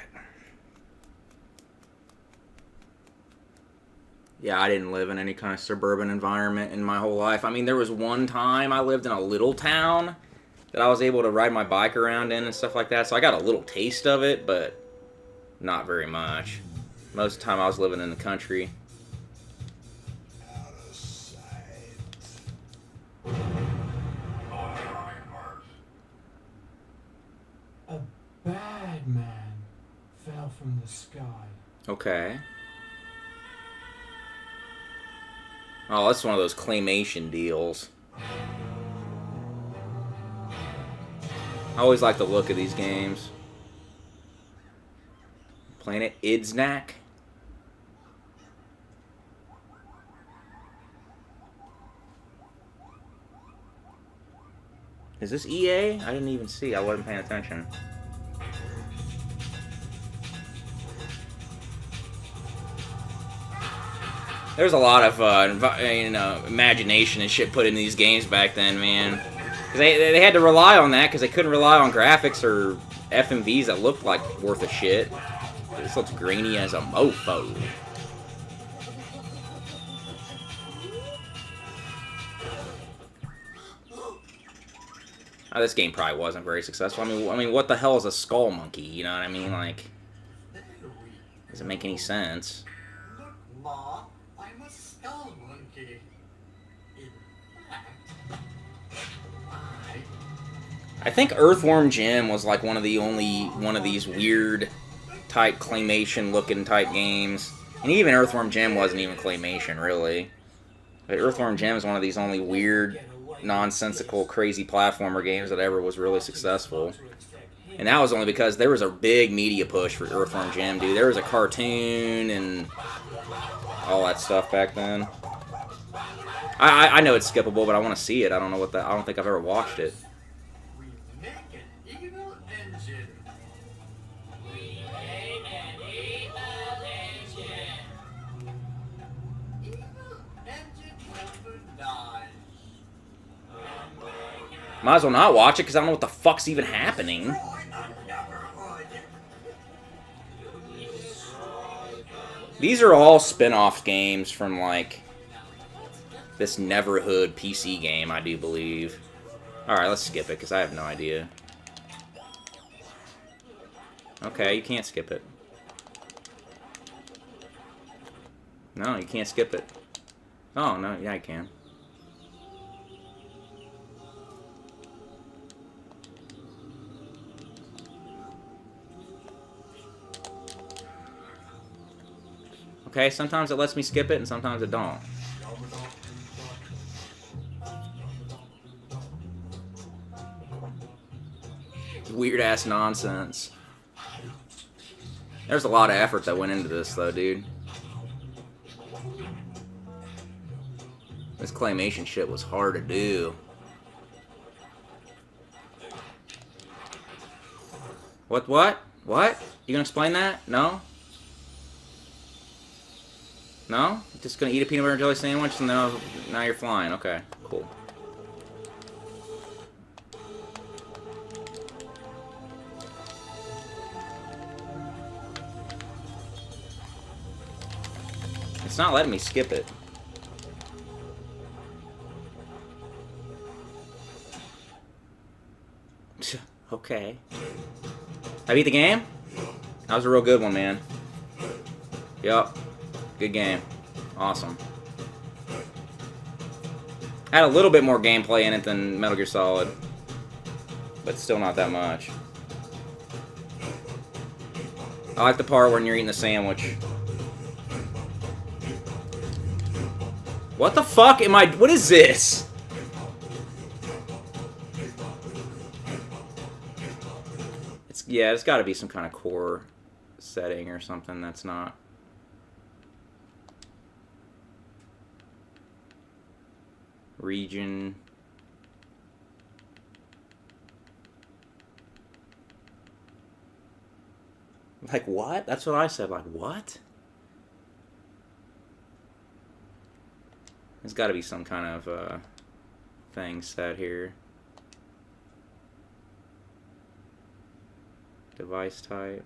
Yeah, I didn't live in any kind of suburban environment in my whole life. I mean, there was one time I lived in a little town that I was able to ride my bike around in and stuff like that. So I got a little taste of it, but not very much. Most of the time I was living in the country. A bad man fell from the sky. Okay. Oh, that's one of those claymation deals. I always like the look of these games. Planet Idznak. Is this EA? I didn't even see. I wasn't paying attention. There's a lot of imagination and shit put in these games back then, man. Cause they had to rely on that because they couldn't rely on graphics or FMVs that looked like worth a shit. This looks grainy as a mofo. Oh, this game probably wasn't very successful. I mean, what the hell is a skull monkey? You know what I mean? Like, doesn't make any sense. Look, Ma, I'm a skull monkey. In fact, I think Earthworm Jim was like one of these weird type claymation looking type games. And even Earthworm Jim wasn't even claymation, really. But Earthworm Jim is one of these only weird, nonsensical, crazy platformer games that ever was really successful. And that was only because there was a big media push for Earthworm Jim, dude. There was a cartoon and all that stuff back then. I know it's skippable, but I want to see it. I don't know what that. I don't think I've ever watched it. we make an evil engine. We make an evil engine. Evil engine number 9. Might as well not watch it because I don't know what the fuck's even happening. These are all spin-off games from, like, this Neverhood PC game, I do believe. Alright, let's skip it, because I have no idea. Okay, you can't skip it. No, you can't skip it. Oh, no, yeah, I can. Okay, sometimes it lets me skip it, and sometimes it don't. Weird-ass nonsense. There's a lot of effort that went into this, though, dude. This claymation shit was hard to do. What? What? You gonna explain that? No? No? Just gonna eat a peanut butter and jelly sandwich and now you're flying. Okay, cool. It's not letting me skip it. Okay. I beat the game? That was a real good one, man. Yup. Good game. Awesome. Had a little bit more gameplay in it than Metal Gear Solid. But still not that much. I like the part when you're eating the sandwich. What the fuck am I... What is this? Yeah, it's got to be some kind of core setting or something that's not... Region. Like what? That's what I said. Like what? There's got to be some kind of thing set here. Device type.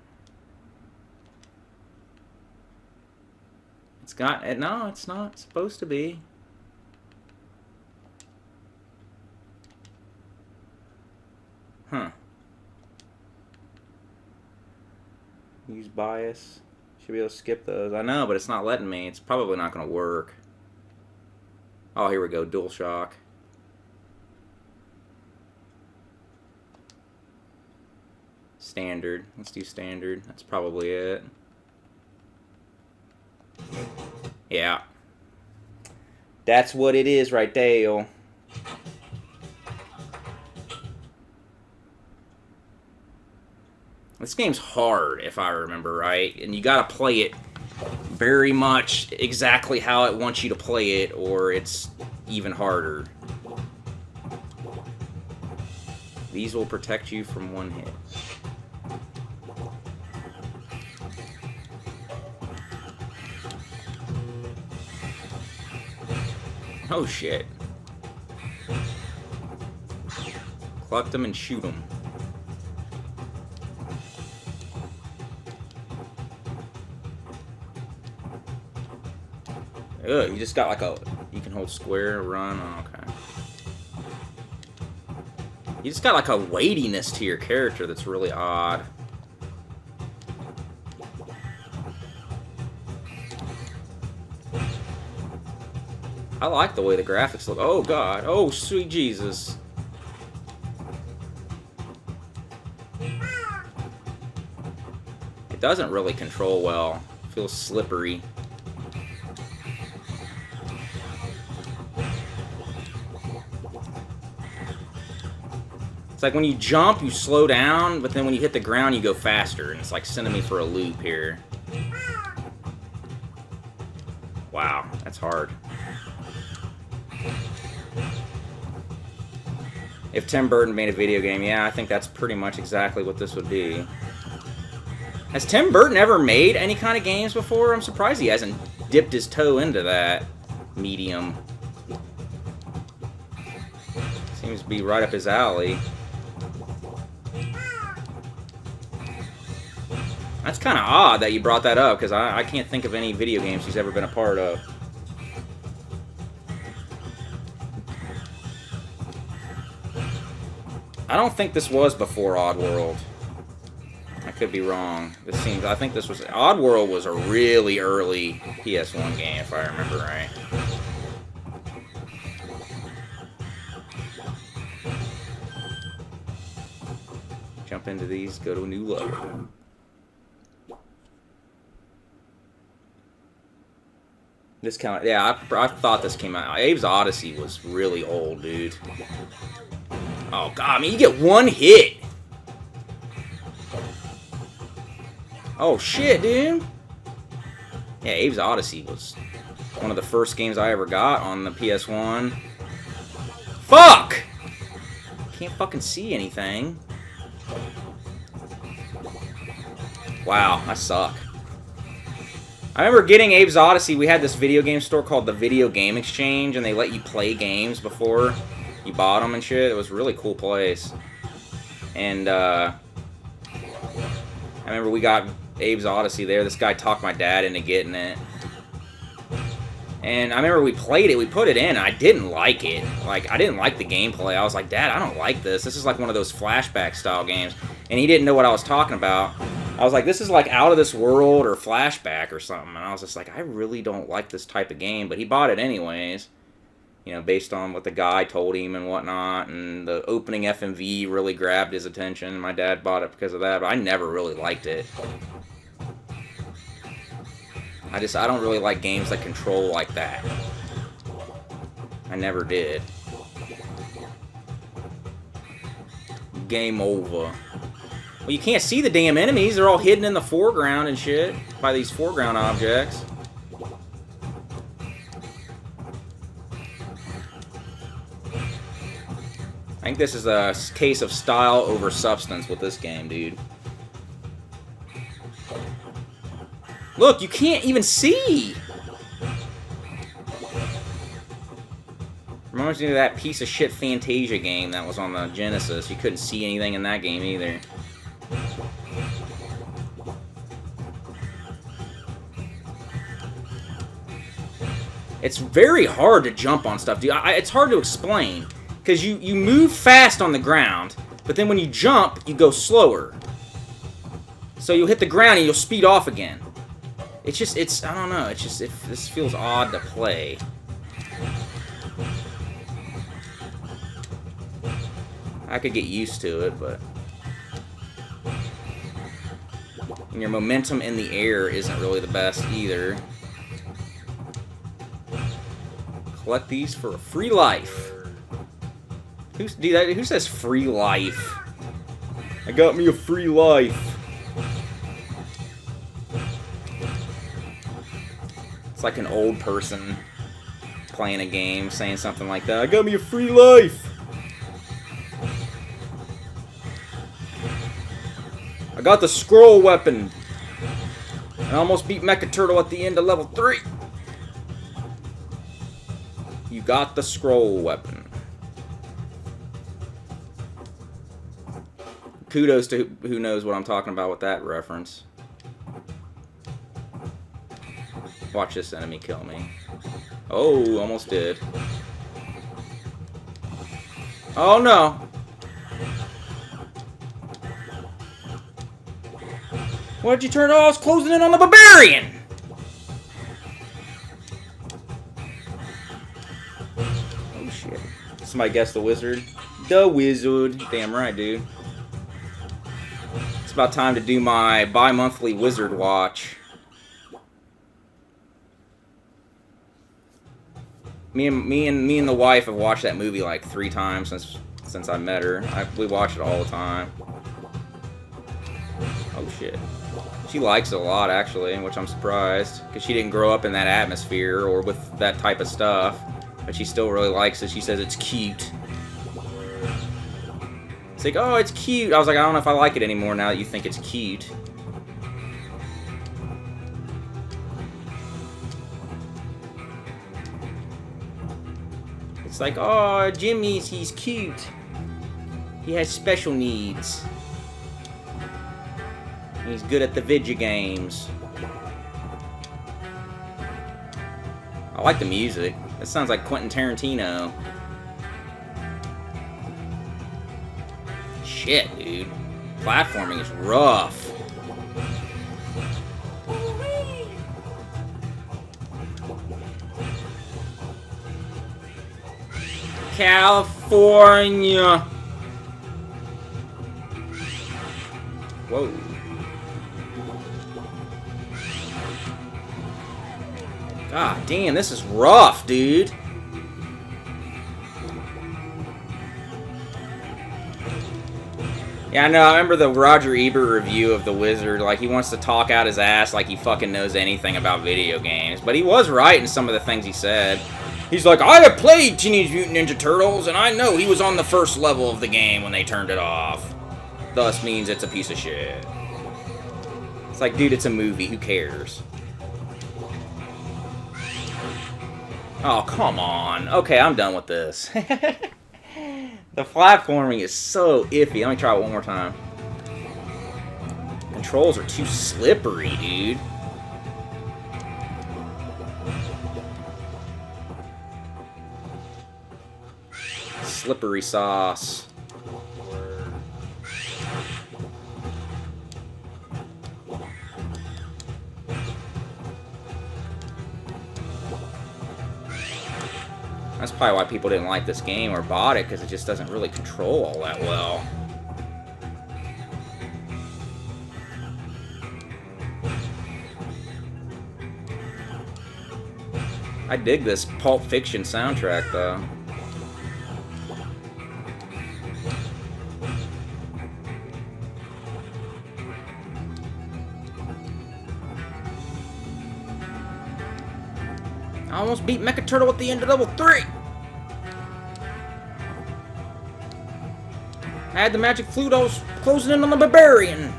It's got it. No, it's not supposed to be. Huh. Use bias. Should be able to skip those. I know, but it's not letting me. It's probably not going to work. Oh, here we go. DualShock. Standard. Let's do standard. That's probably it. Yeah. That's what it is right there. This game's hard, if I remember right, and you gotta play it very much exactly how it wants you to play it, or it's even harder. These will protect you from one hit. Oh shit. Collect them and shoot them. Ugh, you just got like a... You can hold square, run, oh, okay. You just got like a weightiness to your character that's really odd. I like the way the graphics look. Oh god, oh sweet Jesus. It doesn't really control well. It feels slippery. It's like when you jump, you slow down, but then when you hit the ground, you go faster. And it's like sending me for a loop here. Wow, that's hard. If Tim Burton made a video game, yeah, I think that's pretty much exactly what this would be. Has Tim Burton ever made any kind of games before? I'm surprised he hasn't dipped his toe into that medium. Seems to be right up his alley. That's kind of odd that you brought that up, because I can't think of any video games he's ever been a part of. I don't think this was before Oddworld. I could be wrong. I think this was... Oddworld was a really early PS1 game, if I remember right. Jump into these, go to a new level. This kind of... Yeah, I thought this came out... Abe's Odyssey was really old, dude. Oh, God, I mean, you get one hit. Oh, shit, dude. Yeah, Abe's Odyssey was one of the first games I ever got on the PS1. Fuck! Can't fucking see anything. Wow, I suck. I remember getting Abe's Odyssey. We had this video game store called the Video Game Exchange, and they let you play games before you bought them and shit. It was a really cool place. And I remember we got Abe's Odyssey there. This guy talked my dad into getting it. And I remember we played it, we put it in, and I didn't like it. Like, I didn't like the gameplay. I was like, Dad, I don't like this. This is like one of those flashback style games. And he didn't know what I was talking about. I was like, this is like Out of This World or Flashback or something. And I was just like, I really don't like this type of game. But he bought it anyways. You know, based on what the guy told him and whatnot. And the opening FMV really grabbed his attention. My dad bought it because of that. But I never really liked it. I don't really like games that control like that. I never did. Game over. Well, you can't see the damn enemies. They're all hidden in the foreground and shit by these foreground objects. I think this is a case of style over substance with this game, dude. Look, you can't even see! Reminds me of that piece of shit Fantasia game that was on the Genesis. You couldn't see anything in that game either. It's very hard to jump on stuff, dude. It's hard to explain. Because you move fast on the ground, but then when you jump, you go slower. So you'll hit the ground and you'll speed off again. It's just, I don't know, this feels odd to play. I could get used to it, but... And your momentum in the air isn't really the best either. Collect these for a free life. Who says free life? I got me a free life. It's like an old person playing a game saying something like that. I got me a free life. I got the scroll weapon. I almost beat Mecha Turtle at the end of level 3. You got the scroll weapon. Kudos to who knows what I'm talking about with that reference. Watch this enemy kill me. Oh, almost did. Oh no! Why'd you turn it off? I was closing in on the barbarian! Oh shit. Somebody guess the wizard? The wizard. Damn right, dude. It's about time to do my bi-monthly wizard watch. Me and the wife have watched that movie like 3 times since I met her. We watch it all the time. Oh shit. She likes it a lot actually, which I'm surprised, because she didn't grow up in that atmosphere or with that type of stuff. But she still really likes it. She says it's cute. It's like, oh, it's cute. I was like, I don't know if I like it anymore now that you think it's cute. It's like, oh, he's cute. He has special needs. He's good at the video games. I like the music. That sounds like Quentin Tarantino. Shit, dude. Platforming is rough. California. Whoa. God damn, this is rough, dude. Yeah, I know. I remember the Roger Ebert review of The Wizard. Like, he wants to talk out his ass like he fucking knows anything about video games. But he was right in some of the things he said. He's like, I have played Teenage Mutant Ninja Turtles, and I know he was on the first level of the game when they turned it off. Thus means it's a piece of shit. It's like, dude, it's a movie. Who cares? Oh, come on. Okay, I'm done with this. The platforming is so iffy. Let me try it one more time. Controls are too slippery, dude. Slippery sauce. That's probably why people didn't like this game or bought it, because it just doesn't really control all that well. I dig this Pulp Fiction soundtrack, though. I almost beat Mecha Turtle at the end of level 3! I had the magic flute, I was closing in on the barbarian!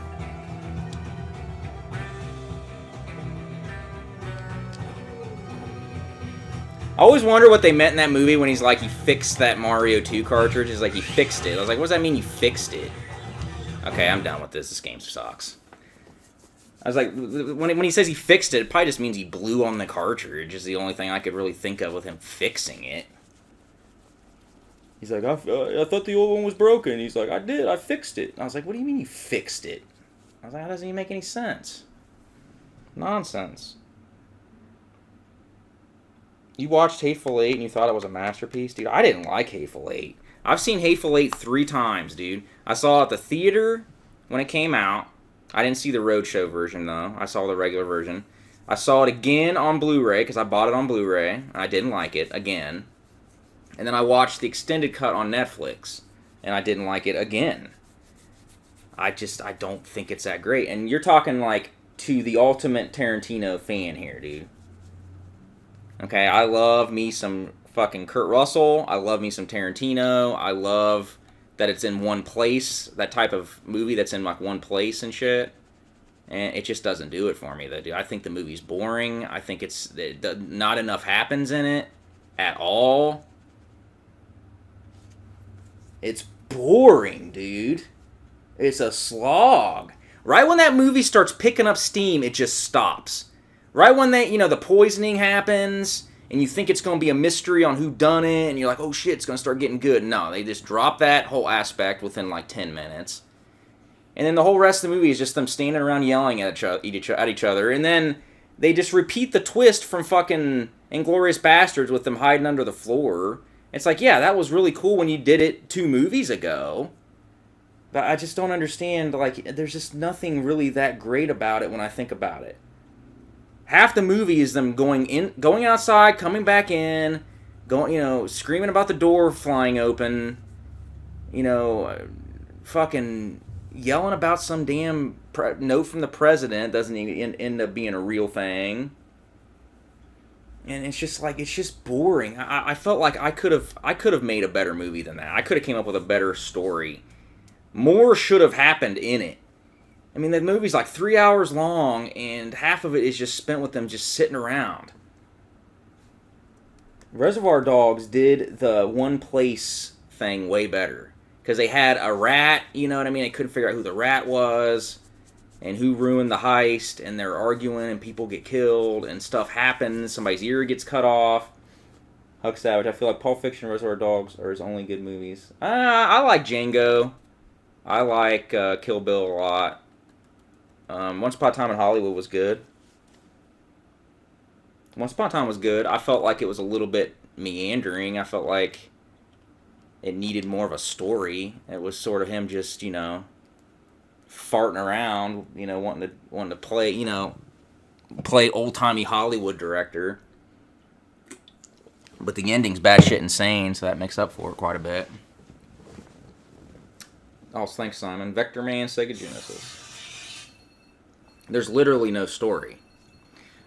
I always wonder what they meant in that movie when he's like, he fixed that Mario 2 cartridge. He's like, he fixed it. I was like, what does that mean, you fixed it? Okay, I'm done with this. This game sucks. I was like, when he says he fixed it, it probably just means he blew on the cartridge, is the only thing I could really think of with him fixing it. He's like, I thought the old one was broken. He's like, I fixed it. And I was like, what do you mean you fixed it? I was like, that doesn't even make any sense. Nonsense. You watched Hateful Eight and you thought it was a masterpiece? Dude, I didn't like Hateful Eight. I've seen Hateful Eight 3 times, dude. I saw it at the theater when it came out. I didn't see the Roadshow version, though. I saw the regular version. I saw it again on Blu-ray, because I bought it on Blu-ray, and I didn't like it, again. And then I watched the extended cut on Netflix, and I didn't like it again. I don't think it's that great. And you're talking, like, to the ultimate Tarantino fan here, dude. Okay, I love me some fucking Kurt Russell. I love me some Tarantino. I love that it's in one place. That type of movie that's in like one place and shit. And it just doesn't do it for me, though, dude. I think the movie's boring. I think not enough happens in it at all. It's boring, dude. It's a slog. Right when that movie starts picking up steam, it just stops. Right when the poisoning happens, and you think it's going to be a mystery on who done it, and you're like, oh shit, it's going to start getting good. No, they just drop that whole aspect within like 10 minutes. And then the whole rest of the movie is just them standing around yelling at each other. And then they just repeat the twist from fucking Inglourious Bastards with them hiding under the floor. It's like, yeah, that was really cool when you did it 2 movies ago. But I just don't understand, like, there's just nothing really that great about it when I think about it. Half the movie is them going outside, coming back in, screaming about the door flying open, fucking yelling about some damn note from the president doesn't even end up being a real thing. And it's just boring. I felt like I could have made a better movie than that. I could have came up with a better story. More should have happened in it. I mean, the movie's like 3 hours long, and half of it is just spent with them just sitting around. Reservoir Dogs did the one place thing way better. Because they had a rat, you know what I mean? They couldn't figure out who the rat was, and who ruined the heist, and they're arguing, and people get killed, and stuff happens, somebody's ear gets cut off. Huck Savage, I feel like Pulp Fiction and Reservoir Dogs are his only good movies. I like Django. I like Kill Bill a lot. Once Upon a Time in Hollywood was good. Once Upon a Time was good. I felt like it was a little bit meandering. I felt like it needed more of a story. It was sort of him just, farting around, wanting to play old-timey Hollywood director. But the ending's bad shit insane, so that makes up for it quite a bit. Oh, thanks, Simon. Vector Man, Sega Genesis. There's literally no story.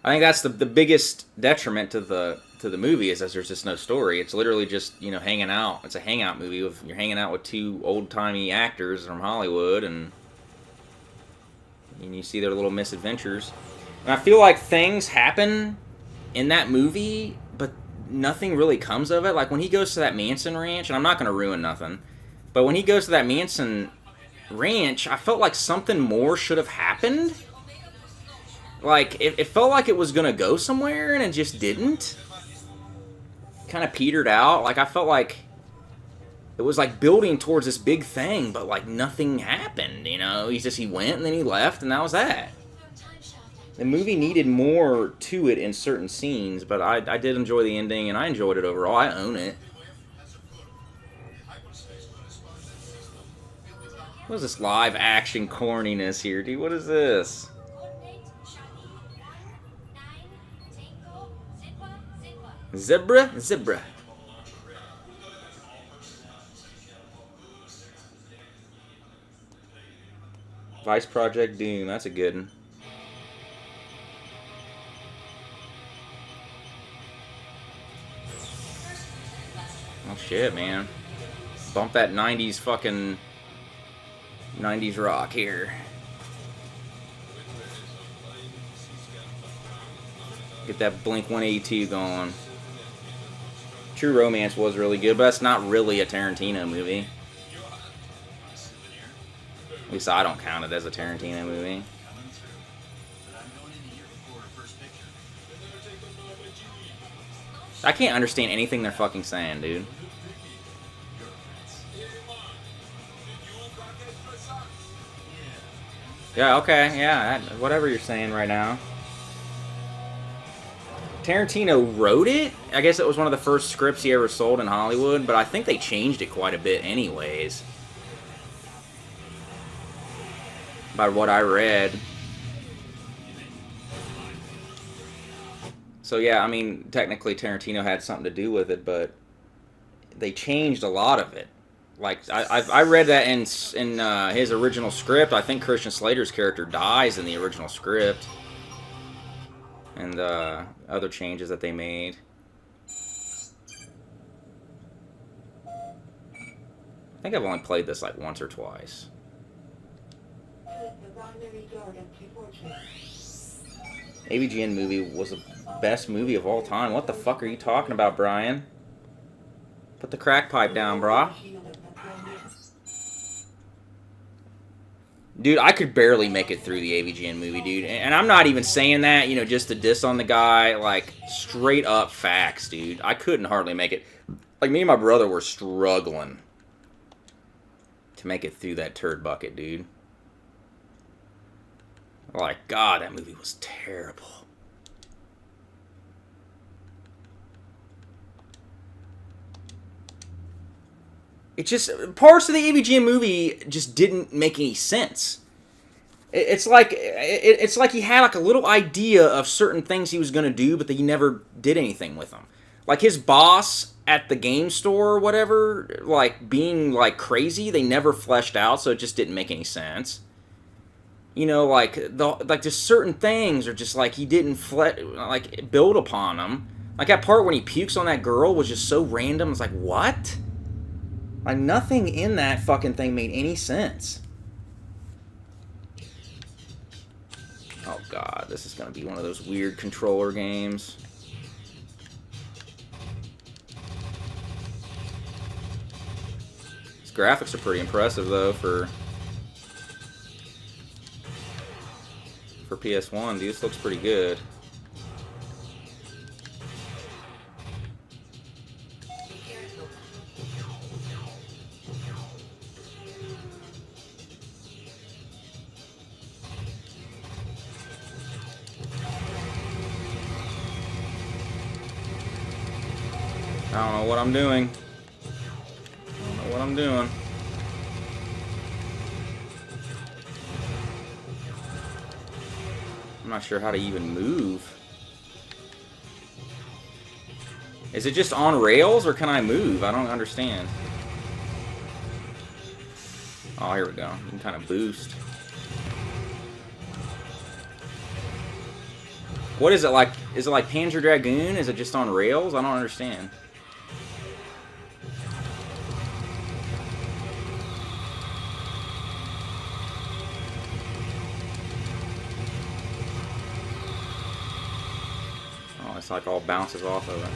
I think that's the biggest detriment to the movie is that there's just no story. It's literally just hanging out. It's a hangout movie. You're hanging out with 2 old timey actors from Hollywood, and you see their little misadventures. And I feel like things happen in that movie, but nothing really comes of it. Like when he goes to that Manson ranch, and I'm not going to ruin nothing, but when he goes to that Manson ranch, I felt like something more should have happened. Like, it felt like it was going to go somewhere, and it just didn't. Kind of petered out. Like, I felt like it was, like, building towards this big thing, but, like, nothing happened, He went, and then he left, and that was that. The movie needed more to it in certain scenes, but I did enjoy the ending, and I enjoyed it overall. I own it. What is this live action corniness here, dude? What is this? Zebra? Vice Project Doom, that's a good one. Oh shit, man. Bump that 90s fucking 90s rock here. Get that Blink 182 going. True Romance was really good, but that's not really a Tarantino movie. At least I don't count it as a Tarantino movie. I can't understand anything they're fucking saying, dude. Yeah, okay, yeah, whatever you're saying right now. Tarantino wrote it. I guess it was one of the first scripts he ever sold in Hollywood, but I think they changed it quite a bit anyways. By what I read. So yeah, I mean, technically Tarantino had something to do with it, but they changed a lot of it. Like, I read that in his original script. I think Christian Slater's character dies in the original script. and other changes that they made. I think I've only played this like once or twice. AVGN movie was the best movie of all time. What the fuck are you talking about, Brian? Put the crack pipe down, brah. Dude, I could barely make it through the AVGN movie, dude. And I'm not even saying that, you know, just to diss on the guy. Like, straight up facts, dude. I couldn't hardly make it. Like, me and my brother were struggling to make it through that turd bucket, dude. Like, God, that movie was terrible. It just, parts of the AVGN movie just didn't make any sense. It's like he had like a little idea of certain things he was going to do, but that he never did anything with them. Like his boss at the game store or whatever, like being like crazy, they never fleshed out, so it just didn't make any sense. You know, like just certain things are just like he didn't build upon them. Like that part when he pukes on that girl was just so random. It's like, what? Like, nothing in that fucking thing made any sense. Oh, God. This is going to be one of those weird controller games. These graphics are pretty impressive, though, for PS1. Dude, this looks pretty good. I don't know what I'm doing. I don't know what I'm doing. I'm not sure how to even move. Is it just on rails or can I move? I don't understand. Oh, here we go. You can kind of boost. What is it like? Is it like Panzer Dragoon? Is it just on rails? I don't understand. Oh, it's like all bounces off of it.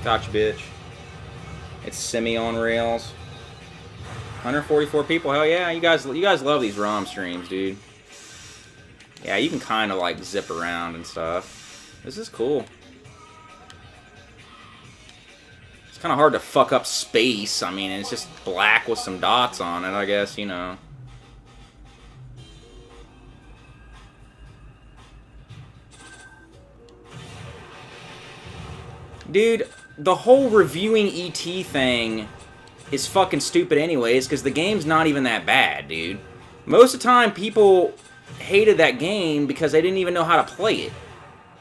Gotcha, bitch. It's semi on rails. 144 people. Hell yeah, you guys love these ROM streams, dude. Yeah, you can kind of like zip around and stuff. This is cool. It's kind of hard to fuck up space. I mean, it's just black with some dots on it, I guess, you know. Dude, the whole reviewing ET thing is fucking stupid anyways, because the game's not even that bad, dude. Most of the time, people hated that game because they didn't even know how to play it.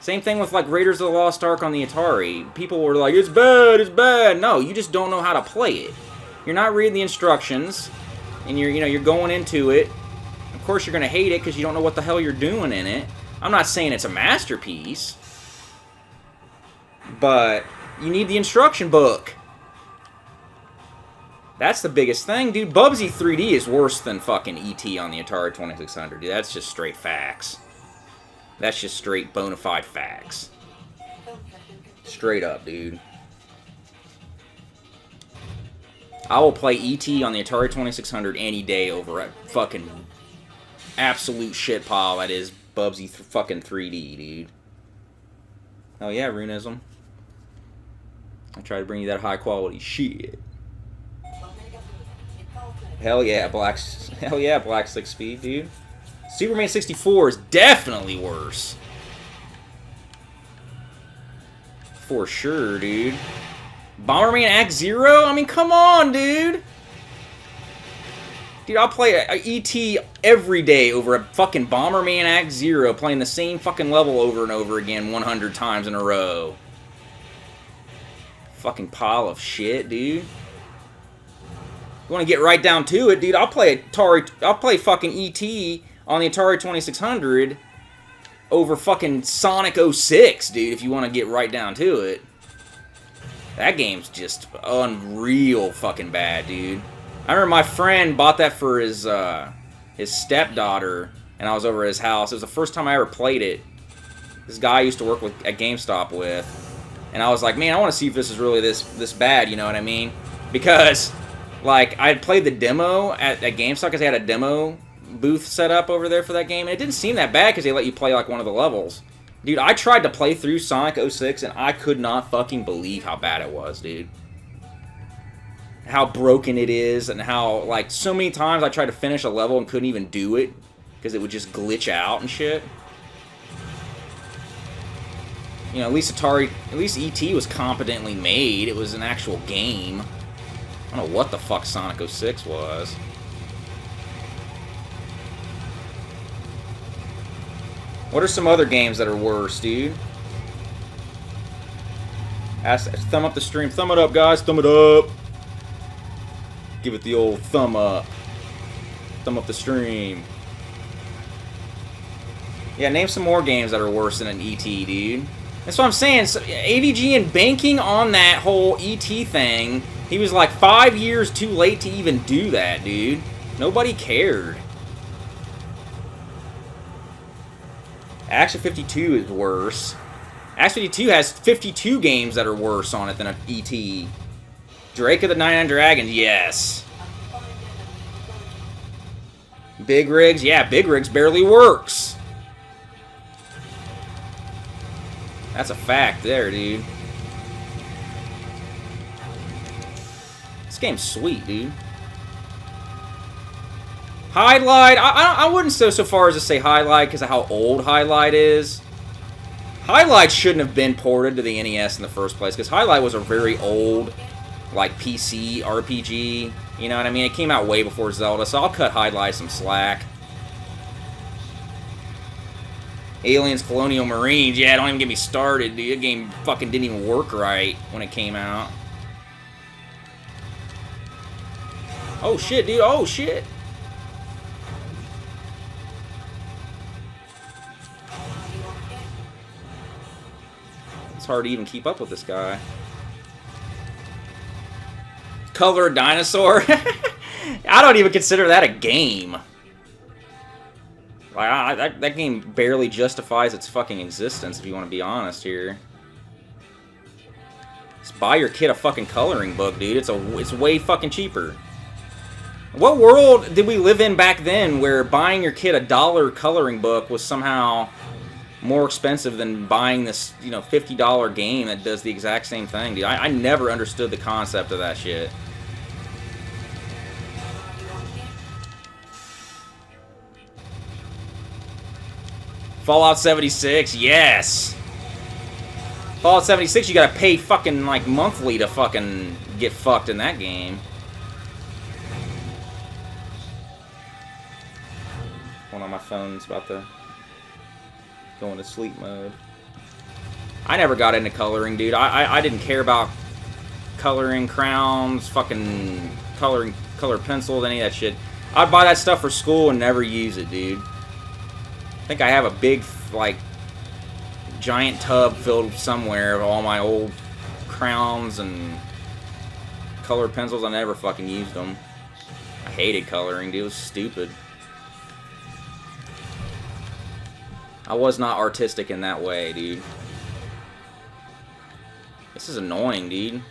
Same thing with, like, Raiders of the Lost Ark on the Atari. People were like, it's bad, it's bad. No, you just don't know how to play it. You're not reading the instructions, and you're going into it. Of course, you're going to hate it because you don't know what the hell you're doing in it. I'm not saying it's a masterpiece, but you need the instruction book. That's the biggest thing, dude. Bubsy 3D is worse than fucking E.T. on the Atari 2600, dude. That's just straight facts. That's just straight bona fide facts. Straight up, dude. I will play E.T. on the Atari 2600 any day over a fucking absolute shit pile that is Bubsy fucking 3D, dude. Oh yeah, Runism. I try to bring you that high quality shit. Hell yeah, Black 6 Speed, dude. Superman 64 is definitely worse. For sure, dude. Bomberman Act Zero? I mean, come on, dude. Dude, I'll play a E.T. every day over a fucking Bomberman Act Zero, playing the same fucking level over and over again 100 times in a row. Fucking pile of shit, dude. You want to get right down to it, dude? I'll play fucking ET on the Atari 2600 over fucking Sonic 06, dude, if you want to get right down to it. That game's just unreal fucking bad, dude. I remember my friend bought that for his stepdaughter, and I was over at his house. It was the first time I ever played it. This guy I used to work with at GameStop with, and I was like, man, I want to see if this is really this bad, you know what I mean? Because, like, I had played the demo at GameStop because they had a demo booth set up over there for that game, and it didn't seem that bad because they let you play, like, one of the levels. Dude, I tried to play through Sonic 06, and I could not fucking believe how bad it was, dude. How broken it is, and how, like, so many times I tried to finish a level and couldn't even do it because it would just glitch out and shit. You know, at least ET was competently made. It was an actual game. I don't know what the fuck Sonic 06 was. What are some other games that are worse, dude? Thumb up the stream. Thumb it up, guys. Thumb it up. Give it the old thumb up. Thumb up the stream. Yeah, name some more games that are worse than an ET, dude. That's what I'm saying. So, AVG and banking on that whole ET thing, he was like 5 years too late to even do that, dude. Nobody cared. Action 52 is worse. Action 52 has 52 games that are worse on it than an ET. Drake of the 99 Dragons, yes. Big Rigs, yeah, Big Rigs barely works. That's a fact there, dude. This game's sweet, dude. Highlight, I wouldn't go so far as to say Highlight because of how old Highlight is. Highlight shouldn't have been ported to the NES in the first place because Highlight was a very old, like, PC RPG. You know what I mean? It came out way before Zelda, so I'll cut Highlight some slack. Aliens Colonial Marines, yeah, don't even get me started, dude. The game fucking didn't even work right when it came out. Oh shit, dude, oh shit. It's hard to even keep up with this guy. Color Dinosaur? I don't even consider that a game. Like, that game barely justifies its fucking existence, if you want to be honest here. Just buy your kid a fucking coloring book, dude. It's way fucking cheaper. What world did we live in back then where buying your kid a $1 coloring book was somehow more expensive than buying this, you know, $50 game that does the exact same thing, dude? I never understood the concept of that shit. Fallout 76, yes! Fallout 76, you gotta pay fucking, like, monthly to fucking get fucked in that game. One on my phone's about to go into sleep mode. I never got into coloring, dude. I didn't care about coloring crowns, fucking color pencils, any of that shit. I'd buy that stuff for school and never use it, dude. I think I have a big, like, giant tub filled somewhere of all my old crowns and color pencils. I never fucking used them. I hated coloring, dude. It was stupid. I was not artistic in that way, dude. This is annoying, dude.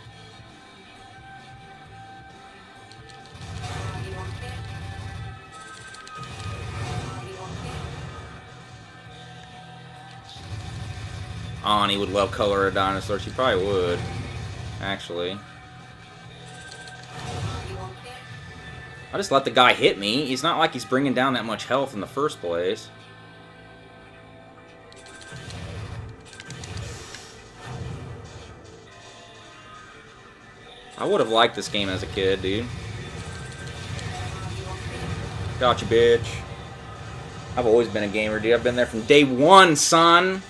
Ani would love Color a Dinosaur. She probably would, actually. I just let the guy hit me. It's not like he's bringing down that much health in the first place. I would have liked this game as a kid, dude. Gotcha, bitch. I've always been a gamer, dude. I've been there from day one, son.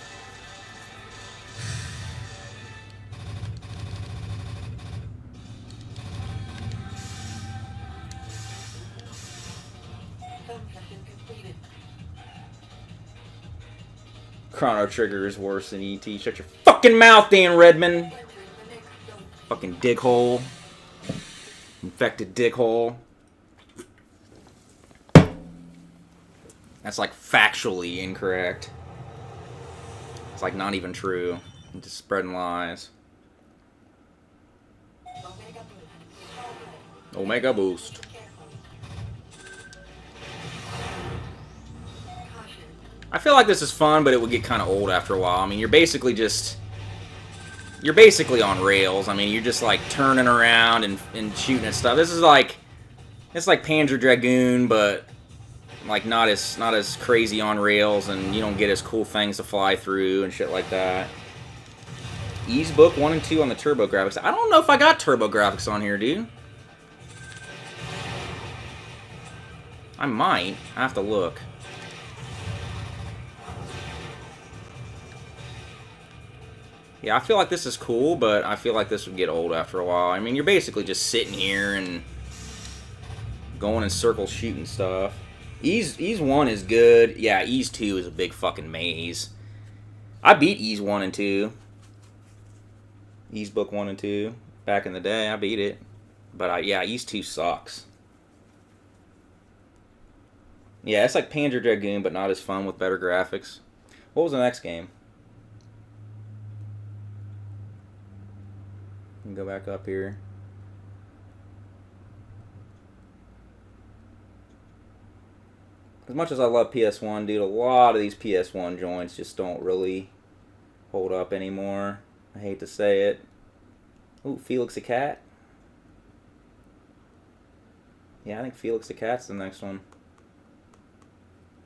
Chrono Trigger is worse than E.T. Shut your fucking mouth, Dan Redmond. Fucking dickhole. Infected dickhole. That's like factually incorrect. It's like not even true. I'm just spreading lies. Omega boost. I feel like this is fun, but it would get kind of old after a while. I mean, you're basically on rails. I mean, you're just like turning around and shooting at stuff. This is like, it's like Panzer Dragoon, but like not as crazy on rails, and you don't get as cool things to fly through and shit like that. Ease Book 1 and 2 on the turbo graphics. I don't know if I got turbo graphics on here, dude. I might. I have to look. Yeah, I feel like this is cool, but I feel like this would get old after a while. I mean, you're basically just sitting here and going in circles shooting stuff. Ease 1 is good. Yeah, Ease 2 is a big fucking maze. I beat Ease 1 and 2. Ease Book 1 and 2. Back in the day, I beat it. But yeah, Ease 2 sucks. Yeah, it's like Panzer Dragoon, but not as fun with better graphics. What was the next game? Go back up here. As much as I love PS1, dude, a lot of these PS1 joints just don't really hold up anymore. I hate to say it. Ooh, Felix the Cat. Yeah, I think Felix the Cat's the next one.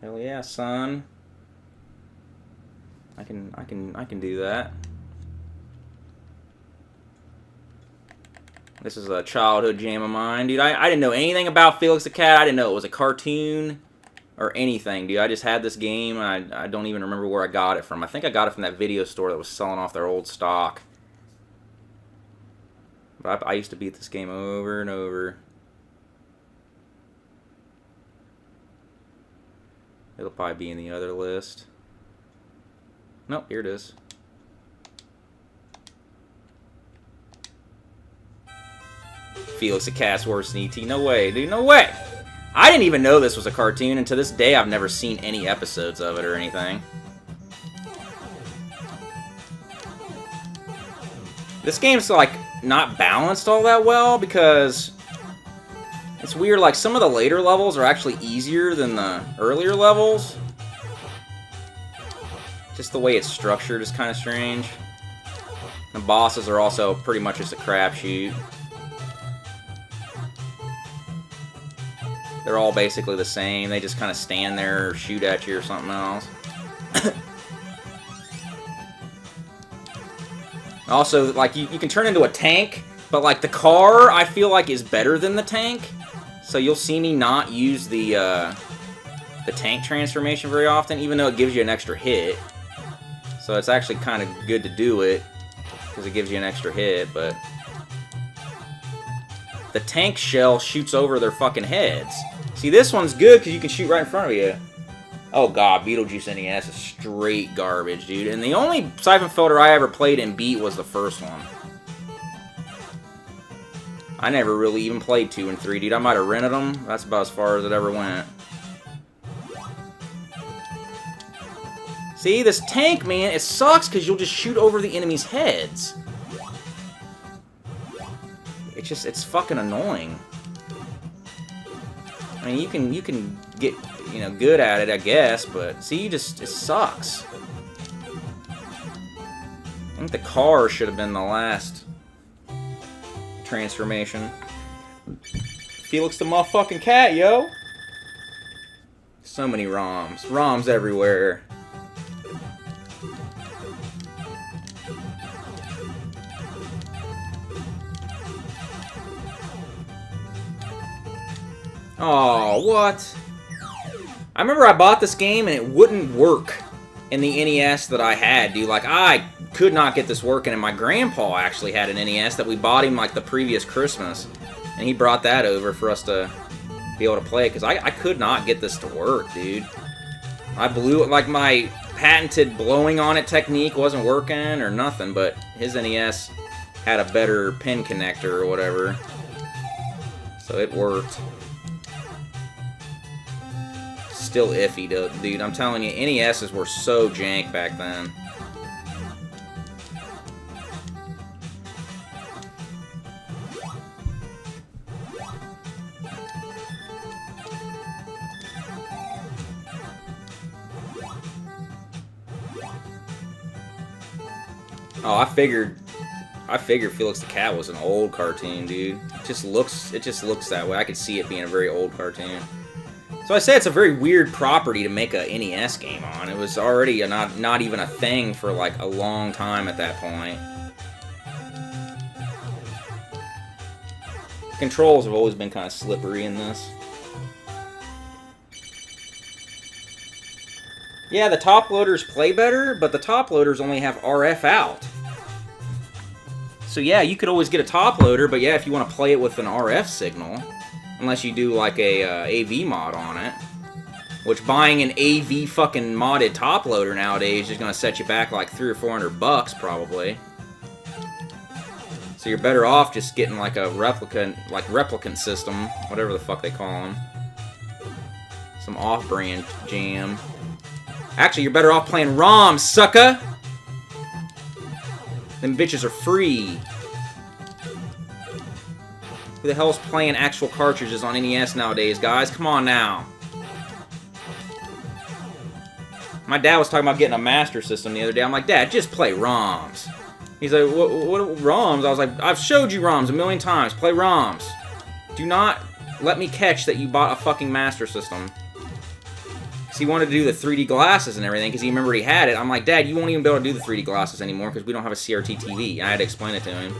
Hell yeah, son. I can do that. This is a childhood jam of mine, dude. I didn't know anything about Felix the Cat. I didn't know it was a cartoon or anything, dude. I just had this game, and I don't even remember where I got it from. I think I got it from that video store that was selling off their old stock. But I used to beat this game over and over. It'll probably be in the other list. Nope, here it is. Felix the Cat's worse than E.T. No way, dude. No way. I didn't even know this was a cartoon, and to this day, I've never seen any episodes of it or anything. This game's, like, not balanced all that well, because it's weird. Like, some of the later levels are actually easier than the earlier levels. Just the way it's structured is kind of strange. The bosses are also pretty much just a crapshoot. They're all basically the same. They just kind of stand there or shoot at you or something else. Also, like, you can turn into a tank, but, like, the car, I feel like, is better than the tank. So you'll see me not use the tank transformation very often, even though it gives you an extra hit. So it's actually kind of good to do it, because it gives you an extra hit, but the tank shell shoots over their fucking heads. See, this one's good because you can shoot right in front of you. Oh god, Beetlejuice NES is straight garbage, dude. And the only Siphon Filter I ever played and beat was the first one. I never really even played 2 and 3, dude. I might have rented them. That's about as far as it ever went. See, this tank, man, it sucks because you'll just shoot over the enemy's heads. It's fucking annoying. I mean, you can get, you know, good at it, I guess, but see, it sucks. I think the car should have been the last transformation. Felix the motherfucking Cat, yo! So many ROMs. ROMs everywhere. Oh, what? I remember I bought this game and it wouldn't work in the NES that I had, dude. Like, I could not get this working, and my grandpa actually had an NES that we bought him, like, the previous Christmas. And he brought that over for us to be able to play it, because I could not get this to work, dude. I blew it, like my patented blowing on it technique wasn't working or nothing, but his NES had a better pin connector or whatever, so it worked. Still iffy, dude. I'm telling you, NESs were so jank back then. Oh, I figured Felix the Cat was an old cartoon, dude. It just looks that way. I could see it being a very old cartoon. So I say it's a very weird property to make a NES game on. It was already not even a thing for like a long time at that point. Controls have always been kind of slippery in this. Yeah, the top loaders play better, but the top loaders only have RF out. So yeah, you could always get a top loader, but yeah, if you want to play it with an RF signal, unless you do like a AV mod on it, which buying an AV fucking modded top loader nowadays is going to set you back like $300 or $400 probably. So you're better off just getting like a replicant system, whatever the fuck they call them. Some off-brand jam. Actually, you're better off playing ROMs, sucker! Them bitches are free. Who the hell's playing actual cartridges on NES nowadays, guys? Come on now. My dad was talking about getting a Master System the other day. I'm like, Dad, just play ROMs. He's like, what ROMs? I was like, I've showed you ROMs a million times. Play ROMs. Do not let me catch that you bought a fucking Master System. He wanted to do the 3D glasses and everything because he remembered he had it. I'm like, Dad, you won't even be able to do the 3D glasses anymore because we don't have a CRT TV. I had to explain it to him.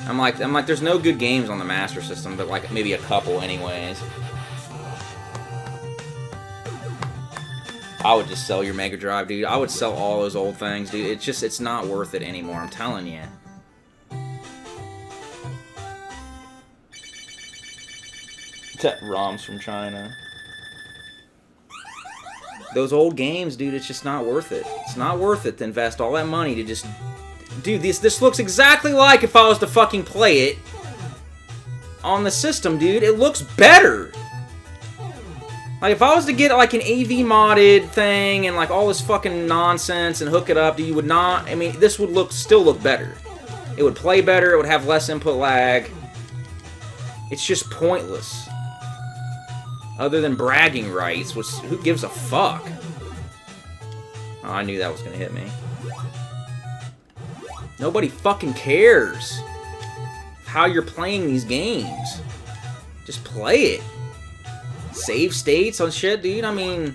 I'm like, there's no good games on the Master System, but like maybe a couple anyways. I would just sell your Mega Drive, dude. I would sell all those old things, dude. It's not worth it anymore, I'm telling you. ROMs from China. Those old games, dude, it's just not worth it. It's not worth it to invest all that money to just... Dude, this looks exactly like if I was to fucking play it on the system, dude. It looks better. Like, if I was to get, like, an AV modded thing and, like, all this fucking nonsense and hook it up, you would not... I mean, this would still look better. It would play better. It would have less input lag. It's just pointless. Other than bragging rights, which who gives a fuck? Oh, I knew that was gonna hit me. Nobody fucking cares how you're playing these games. Just play it. Save states on shit, dude. I mean,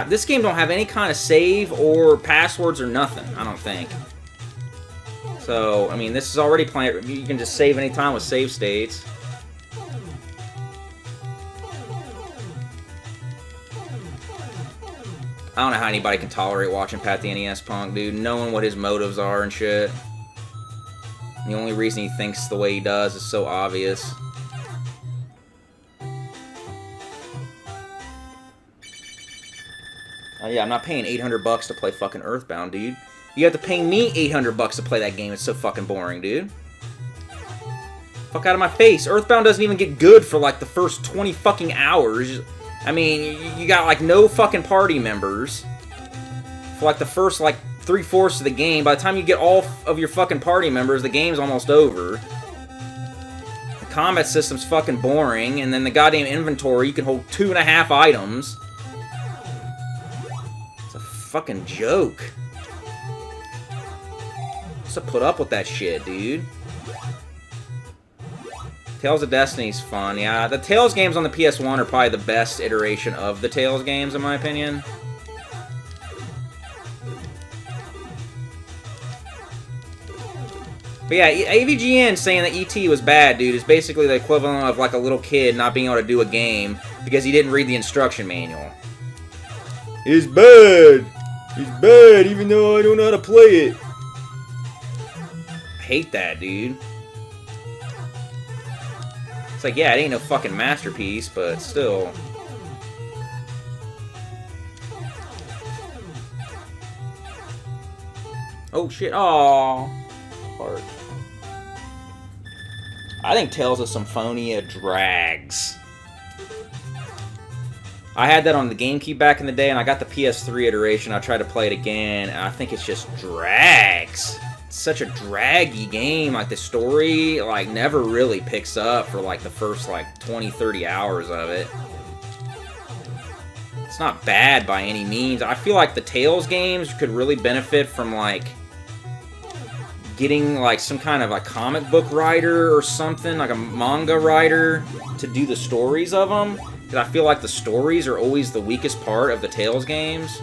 this game don't have any kind of save or passwords or nothing, I don't think. So, I mean, this is already playing. You can just save anytime with save states. I don't know how anybody can tolerate watching Pat the NES Punk, dude, knowing what his motives are and shit. The only reason he thinks the way he does is so obvious. Oh yeah, I'm not paying $800 to play fucking Earthbound, dude. You have to pay me $800 to play that game. It's so fucking boring, dude. Fuck out of my face. Earthbound doesn't even get good for like the first 20 fucking hours. I mean, you got, like, no fucking party members for, like, the first, like, 3/4 of the game. By the time you get all of your fucking party members, the game's almost over. The combat system's fucking boring, and then the goddamn inventory, you can hold 2.5 items. It's a fucking joke. What's to put up with that shit, dude? Tales of Destiny's fun, yeah. The Tales games on the PS1 are probably the best iteration of the Tales games, in my opinion. But yeah, AVGN saying that E.T. was bad, dude, is basically the equivalent of like a little kid not being able to do a game because he didn't read the instruction manual. It's bad! It's bad, even though I don't know how to play it. hate that, dude. It's like, yeah, it ain't no fucking masterpiece, but still. Oh shit! Aww. Heart. I think Tales of Symphonia drags. I had that on the GameCube back in the day, and I got the PS3 iteration. I tried to play it again, and I think it's just drags. It's such a draggy game. Like, the story, like, never really picks up for, like, the first, like, 20, 30 hours of it. It's not bad by any means. I feel like the Tales games could really benefit from, like, getting, like, some kind of a comic book writer or something, like a manga writer, to do the stories of them. Because I feel like the stories are always the weakest part of the Tales games.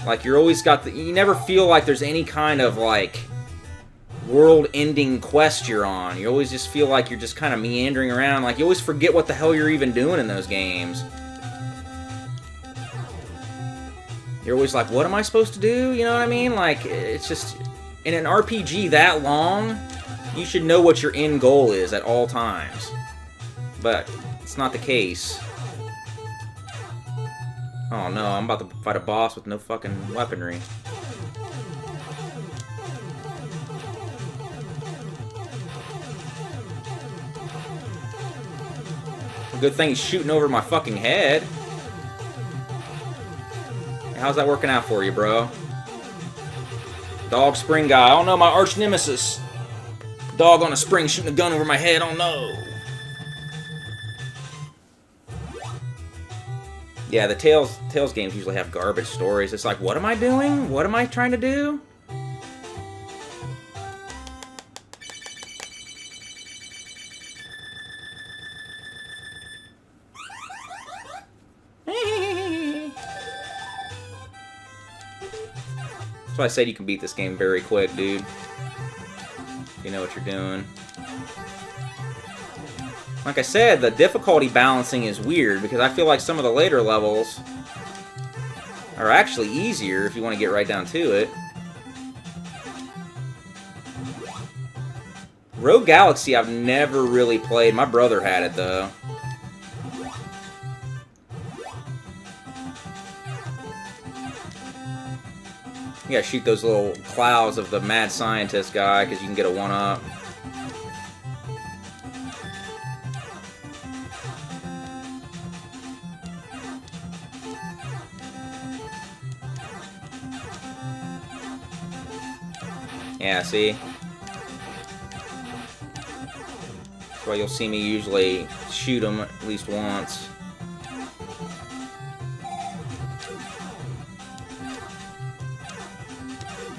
Like, you're always got the... You never feel like there's any kind of, like, world-ending quest you're on. You always just feel like you're just kind of meandering around. Like, you always forget what the hell you're even doing in those games. You're always like, what am I supposed to do? You know what I mean? Like, it's just... In an RPG that long, you should know what your end goal is at all times. But it's not the case. Oh no, I'm about to fight a boss with no fucking weaponry. Good thing he's shooting over my fucking head. How's that working out for you, bro? Dog spring guy. Oh no, my arch nemesis. Dog on a spring shooting a gun over my head. Oh no. Yeah, the Tales games usually have garbage stories. It's like, what am I doing? What am I trying to do? That's why I said you can beat this game very quick, dude. You know what you're doing. Like I said, the difficulty balancing is weird, because I feel like some of the later levels are actually easier if you want to get right down to it. Rogue Galaxy I've never really played. My brother had it, though. You gotta shoot those little clouds of the mad scientist guy, because you can get a 1-up. Yeah, see? That's why you'll see me usually shoot them at least once.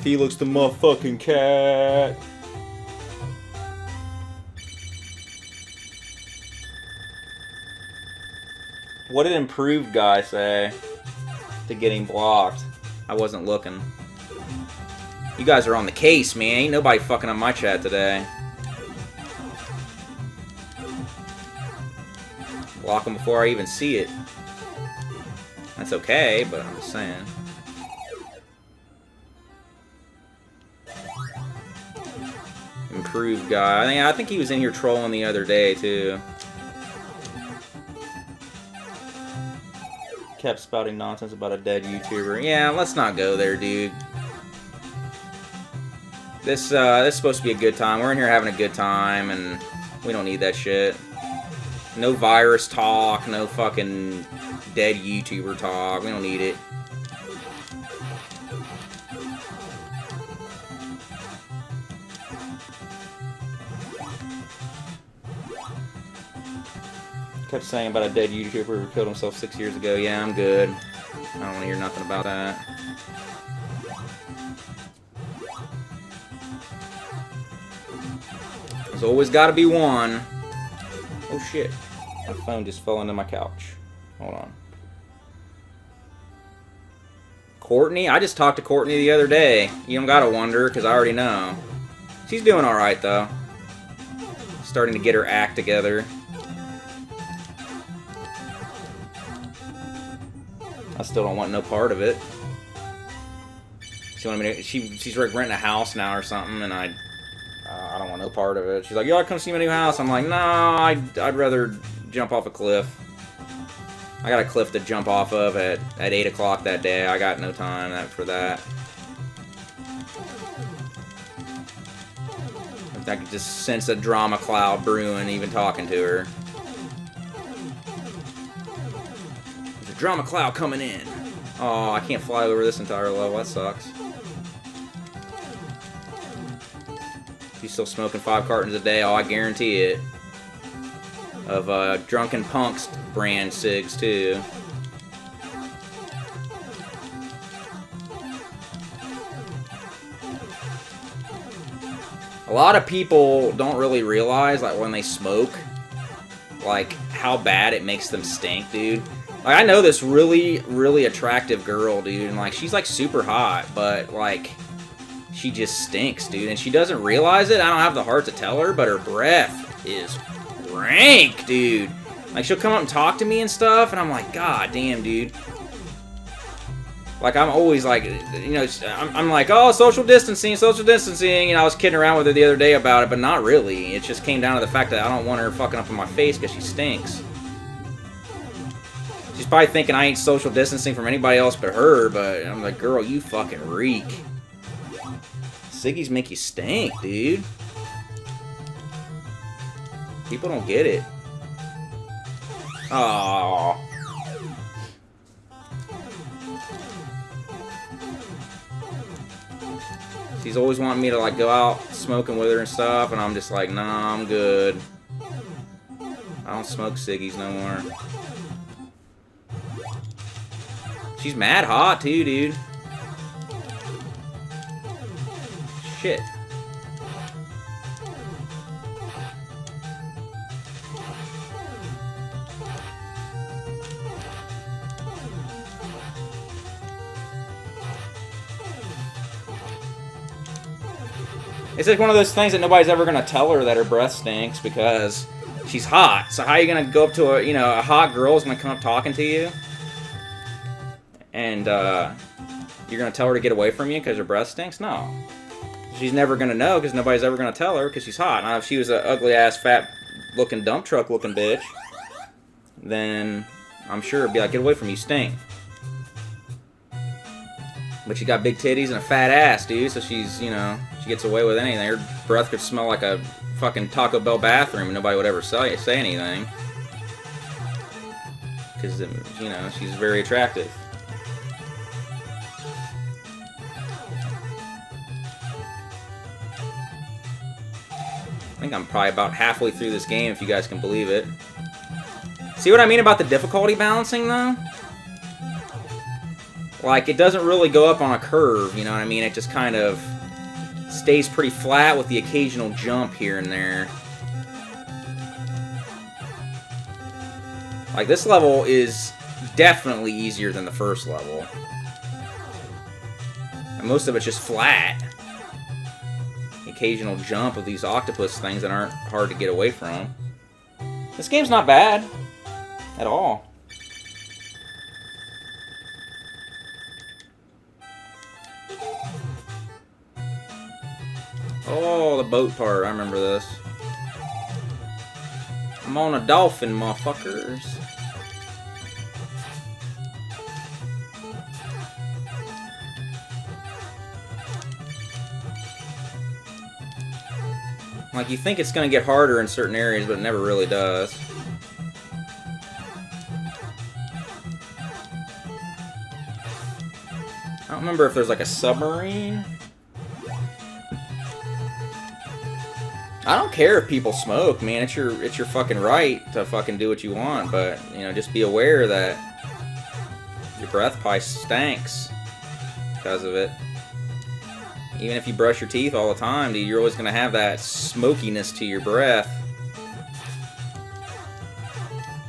Felix the motherfucking cat. What did improved guy say to getting blocked? I wasn't looking. You guys are on the case, man. Ain't nobody fucking on my chat today. Block them before I even see it. That's okay, but I'm just saying. Improved guy. I think he was in here trolling the other day, too. Kept spouting nonsense about a dead YouTuber. Yeah, let's not go there, dude. This is supposed to be a good time. We're in here having a good time, and we don't need that shit. No virus talk, no fucking dead YouTuber talk. We don't need it. Kept saying about a dead YouTuber who killed himself 6 years ago. Yeah, I'm good. I don't want to hear nothing about that. There's always got to be one. Oh shit. My phone just fell into my couch. Hold on. Courtney? I just talked to Courtney the other day. You don't gotta wonder, because I already know. She's doing alright, though. Starting to get her act together. I still don't want no part of it. She wanted me to, she's renting a house now or something, and I I don't want no part of it. She's like, "You ought to come see my new house." I'm like, "No, I'd rather jump off a cliff. I got a cliff to jump off of at 8 o'clock that day. I got no time for that." I could just sense a drama cloud brewing even talking to her. There's a drama cloud coming in. Oh, I can't fly over this entire level. That sucks. She's still smoking 5 cartons a day. Oh, I guarantee it. Of Drunken Punk's brand cigs, too. A lot of people don't really realize, like, when they smoke, like, how bad it makes them stink, dude. Like, I know this really, really attractive girl, dude, and, like, she's, like, super hot, but, like, she just stinks, dude, and she doesn't realize it. I don't have the heart to tell her, but her breath is rank, dude. Like, she'll come up and talk to me and stuff, and I'm like, God damn, dude. Like, I'm always like, you know, I'm like, oh, social distancing. And I was kidding around with her the other day about it, but not really. It just came down to the fact that I don't want her fucking up in my face because she stinks. She's probably thinking I ain't social distancing from anybody else but her, but I'm like, girl, you fucking reek. Ciggies make you stink, dude. People don't get it. Aww. She's always wanting me to, like, go out smoking with her and stuff, and I'm just like, nah, I'm good. I don't smoke ciggies no more. She's mad hot, too, dude. Shit. It's like one of those things that nobody's ever going to tell her that her breath stinks because she's hot. So how are you going to go up to a, you know, a hot girl's going to come up talking to you? And you're going to tell her to get away from you because her breath stinks? No. She's never going to know because nobody's ever going to tell her because she's hot. Now, if she was an ugly-ass, fat-looking, dump truck-looking bitch, then I'm sure it'd be like, get away from you, stink. But she got big titties and a fat ass, dude, so she's, you know, she gets away with anything. Her breath could smell like a fucking Taco Bell bathroom and nobody would ever say anything. Because, you know, she's very attractive. I think I'm probably about halfway through this game, if you guys can believe it. See what I mean about the difficulty balancing, though? Like, it doesn't really go up on a curve, you know what I mean? It just kind of stays pretty flat with the occasional jump here and there. Like, this level is definitely easier than the first level. And most of it's just flat. The occasional jump of these octopus things that aren't hard to get away from. This game's not bad. At all. Oh, the boat part. I remember this. I'm on a dolphin, motherfuckers. Like, you think it's going to get harder in certain areas, but it never really does. I don't remember if there's like a submarine. I don't care if people smoke, man. It's your fucking right to fucking do what you want, but you know, just be aware that your breath probably stinks because of it. Even if you brush your teeth all the time, dude, you're always gonna have that smokiness to your breath.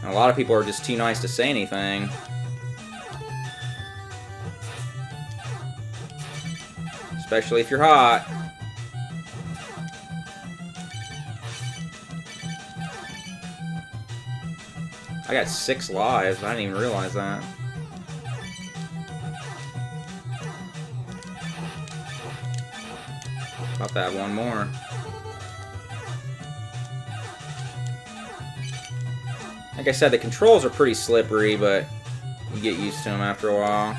And a lot of people are just too nice to say anything. Especially if you're hot. I got 6 lives. I didn't even realize that. About to have one more. Like I said, the controls are pretty slippery, but you get used to them after a while.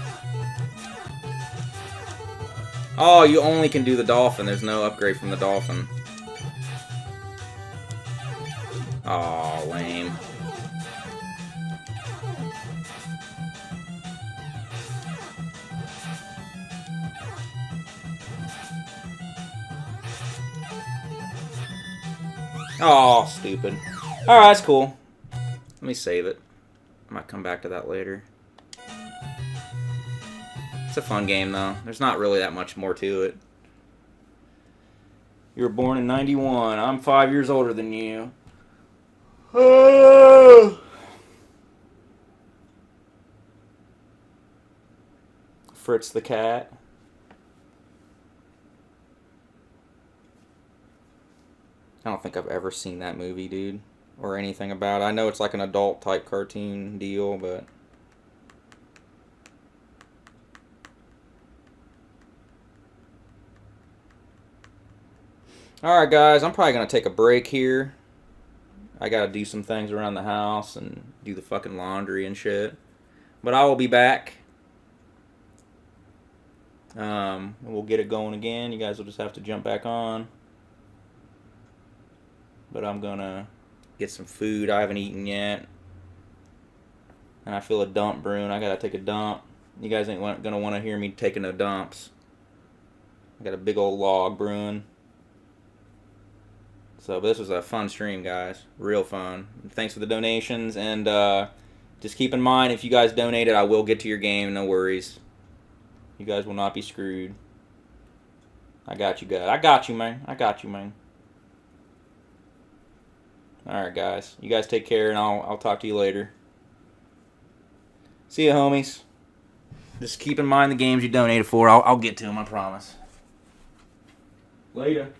Oh, you only can do the dolphin. There's no upgrade from the dolphin. Oh, lame. Oh, stupid. Alright, that's cool. Let me save it. I might come back to that later. It's a fun game, though. There's not really that much more to it. You were born in 91. I'm 5 years older than you. Fritz the cat. I don't think I've ever seen that movie, dude. Or anything about it. I know it's like an adult type cartoon deal, but... Alright guys, I'm probably going to take a break here. I got to do some things around the house and do the fucking laundry and shit. But I will be back. We'll get it going again. You guys will just have to jump back on. But I'm going to get some food I haven't eaten yet. And I feel a dump brewing. I got to take a dump. You guys ain't going to want to hear me taking no dumps. I got a big old log brewing. So, but this was a fun stream, guys. Real fun. Thanks for the donations. And just keep in mind, if you guys donated, I will get to your game. No worries. You guys will not be screwed. I got you guys. I got you, man. I got you, man. Alright, guys. You guys take care, and I'll talk to you later. See ya, homies. Just keep in mind the games you donated for. I'll get to them, I promise. Later.